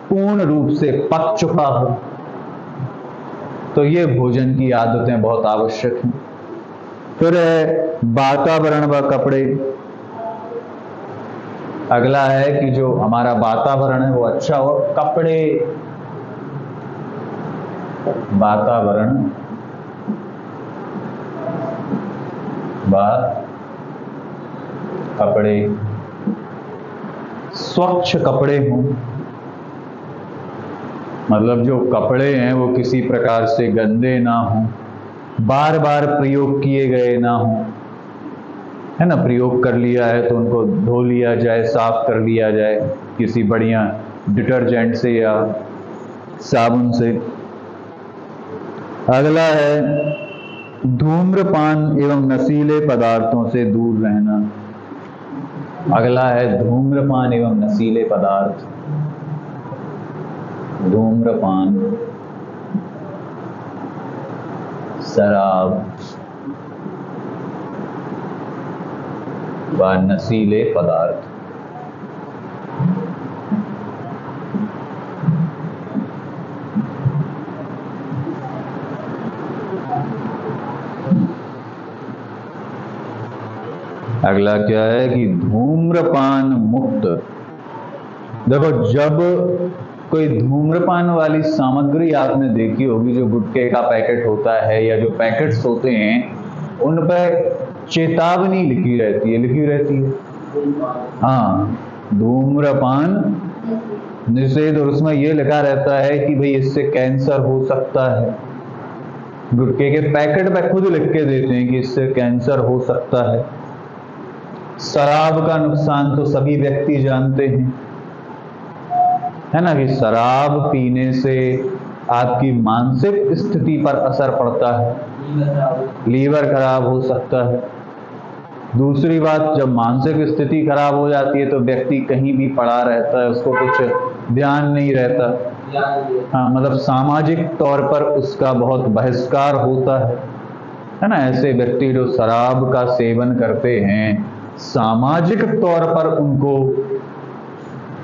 A: पूर्ण रूप से पक चुका हो। तो ये भोजन की आदतें बहुत आवश्यक हैं। फिर है वातावरण व कपड़े। अगला है कि जो हमारा वातावरण है वो अच्छा हो। कपड़े, वातावरण व कपड़े, स्वच्छ कपड़े हों, मतलब जो कपड़े हैं वो किसी प्रकार से गंदे ना हों, बार बार प्रयोग किए गए ना हों, है ना। प्रयोग कर लिया है तो उनको धो लिया जाए, साफ कर लिया जाए किसी बढ़िया डिटर्जेंट से या साबुन से। अगला है धूम्रपान एवं नशीले पदार्थों से दूर रहना। अगला है धूम्रपान एवं नशीले पदार्थ। धूम्रपान, शराब व नशीले पदार्थ। अगला क्या है कि धूम्रपान मुक्त। देखो, जब कोई धूम्रपान वाली सामग्री आपने देखी होगी, जो गुटखे का पैकेट होता है या जो पैकेट्स होते हैं उन पर चेतावनी लिखी रहती है। हाँ, धूम्रपान निषेध, और उसमें यह लिखा रहता है कि भाई इससे कैंसर हो सकता है। गुटखे के पैकेट पे खुद लिख के देते हैं कि इससे कैंसर हो सकता है। शराब का नुकसान तो सभी व्यक्ति जानते हैं, है ना, कि शराब पीने से आपकी मानसिक स्थिति पर असर पड़ता है, लीवर खराब हो सकता है। दूसरी बात, जब मानसिक स्थिति खराब हो जाती है तो व्यक्ति कहीं भी पड़ा रहता है, उसको कुछ ध्यान नहीं रहता। हाँ, मतलब सामाजिक तौर पर उसका बहुत बहिष्कार होता है ना। ऐसे व्यक्ति जो शराब का सेवन करते हैं, सामाजिक तौर पर उनको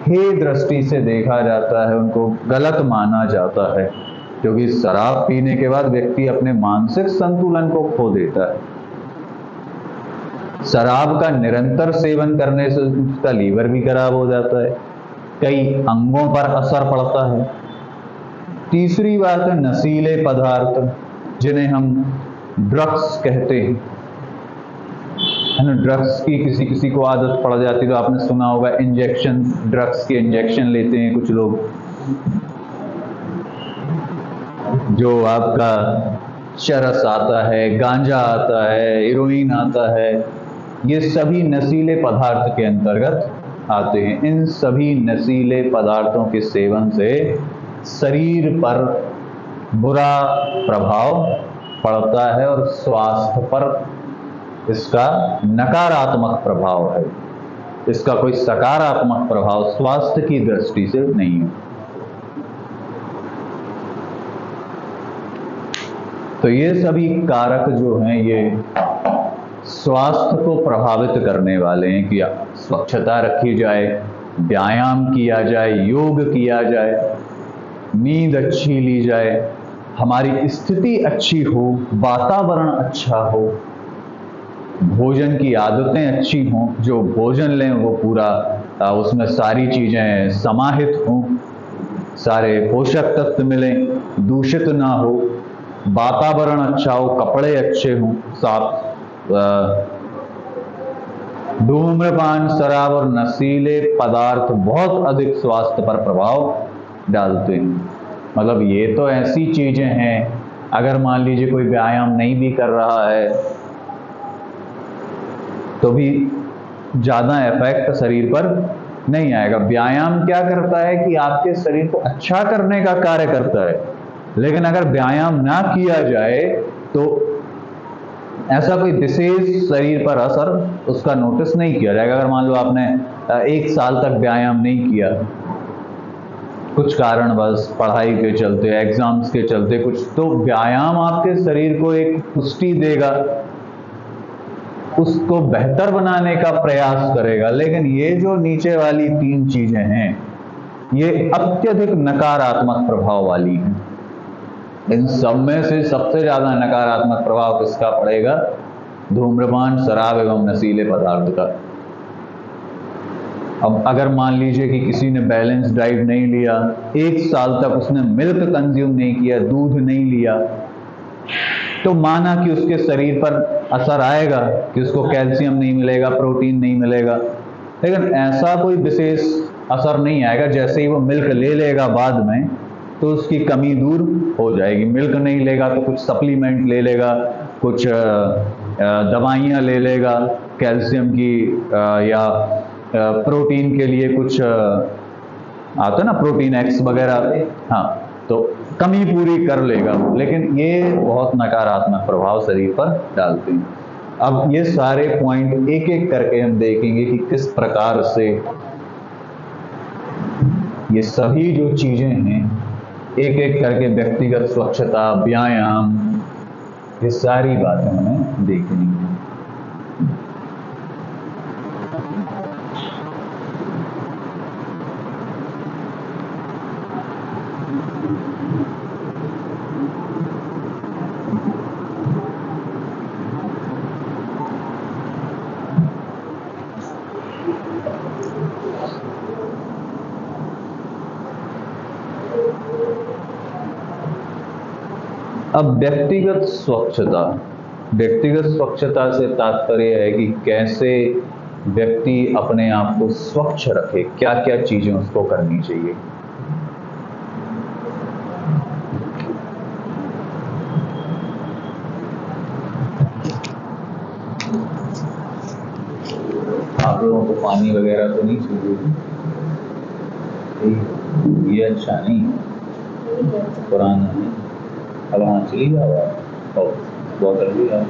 A: हे दृष्टि से देखा जाता है, उनको गलत माना जाता है, क्योंकि शराब पीने के बाद व्यक्ति अपने मानसिक संतुलन को खो देता है। शराब का निरंतर सेवन करने से उसका लीवर भी खराब हो जाता है, कई अंगों पर असर पड़ता है। तीसरी बात है नशीले पदार्थ, जिन्हें हम ड्रग्स कहते हैं, है ना। ड्रग्स की किसी किसी को आदत पड़ जाती है, तो आपने सुना होगा इंजेक्शन, ड्रग्स के इंजेक्शन लेते हैं कुछ लोग, जो आपका चरस आता है, गांजा आता है, हेरोइन आता है, ये सभी नशीले पदार्थ के अंतर्गत आते हैं। इन सभी नशीले पदार्थों के सेवन से शरीर पर बुरा प्रभाव पड़ता है और स्वास्थ्य पर इसका नकारात्मक प्रभाव है। इसका कोई सकारात्मक प्रभाव स्वास्थ्य की दृष्टि से नहीं है। तो ये सभी कारक जो हैं ये स्वास्थ्य को प्रभावित करने वाले हैं कि स्वच्छता रखी जाए, व्यायाम किया जाए, योग किया जाए, नींद अच्छी ली जाए, हमारी स्थिति अच्छी हो, वातावरण अच्छा हो, भोजन की आदतें अच्छी हों, जो भोजन लें वो पूरा उसमें सारी चीजें समाहित हों, सारे पोषक तत्व मिलें, दूषित ना हो, वातावरण अच्छा हो, कपड़े अच्छे हों, साफ। धूम्रपान, शराब और नशीले पदार्थ बहुत अधिक स्वास्थ्य पर प्रभाव डालते हैं। मतलब ये तो ऐसी चीजें हैं, अगर मान लीजिए कोई व्यायाम नहीं भी कर रहा है तो भी ज्यादा इफेक्ट शरीर पर नहीं आएगा। व्यायाम क्या करता है कि आपके शरीर को अच्छा करने का कार्य करता है, लेकिन अगर व्यायाम ना किया जाए तो ऐसा कोई विशेष शरीर पर असर उसका नोटिस नहीं किया जाएगा। अगर मान लो आपने 1 साल तक व्यायाम नहीं किया, कुछ कारणवश, पढ़ाई के चलते, एग्जाम्स के चलते कुछ, तो व्यायाम आपके शरीर को एक पुष्टि देगा, उसको बेहतर बनाने का प्रयास करेगा। लेकिन ये जो नीचे वाली 3 चीजें हैं, ये अत्यधिक नकारात्मक प्रभाव वाली हैं। इन सब में से सबसे ज्यादा नकारात्मक प्रभाव किसका पड़ेगा? धूम्रपान, शराब एवं नशीले पदार्थ का। अब अगर मान लीजिए कि किसी ने बैलेंस डाइट नहीं लिया, 1 साल तक उसने मिल्क कंज्यूम नहीं किया, दूध नहीं लिया, तो माना कि उसके शरीर पर असर आएगा कि उसको कैल्शियम नहीं मिलेगा, प्रोटीन नहीं मिलेगा, लेकिन ऐसा कोई विशेष असर नहीं आएगा। जैसे ही वो मिल्क ले लेगा बाद में तो उसकी कमी दूर हो जाएगी। मिल्क नहीं लेगा तो कुछ सप्लीमेंट ले लेगा, कुछ दवाइयाँ ले लेगा कैल्शियम की, या प्रोटीन के लिए कुछ आता है ना, प्रोटीन एक्स वगैरह, हाँ, तो कमी पूरी कर लेगा, लेकिन ये बहुत नकारात्मक प्रभाव शरीर पर डालते हैं। अब ये सारे पॉइंट एक एक करके हम देखेंगे कि किस प्रकार से ये सभी जो चीजें हैं, एक एक करके व्यक्तिगत स्वच्छता, व्यायाम, ये सारी बातें हमें देखनी है। अब व्यक्तिगत स्वच्छता से तात्पर्य है कि कैसे व्यक्ति अपने आप को स्वच्छ रखे, क्या क्या चीजें उसको करनी चाहिए। आप लोगों को पानी वगैरह तो नहीं चाहिए? ये अच्छा नहीं है, पुराना है। अब वहाँ चली जाओ आप और बोतल भी है।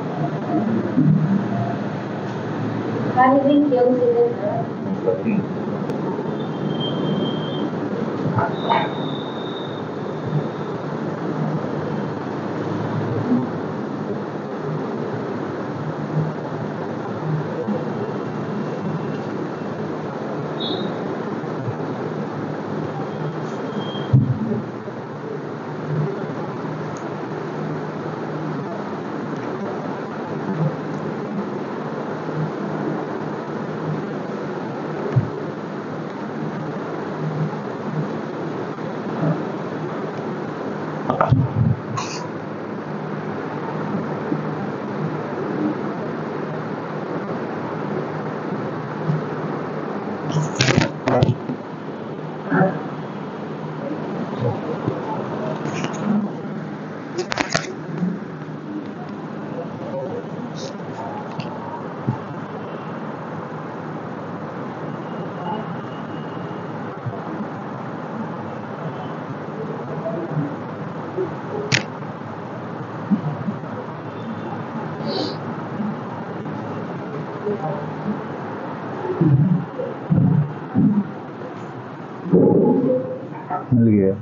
A: मिल गया।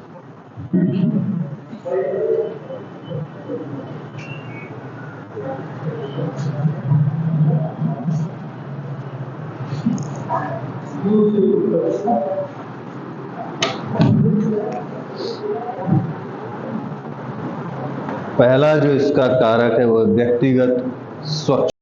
A: पहला जो इसका कारक है वो व्यक्तिगत स्वच्छ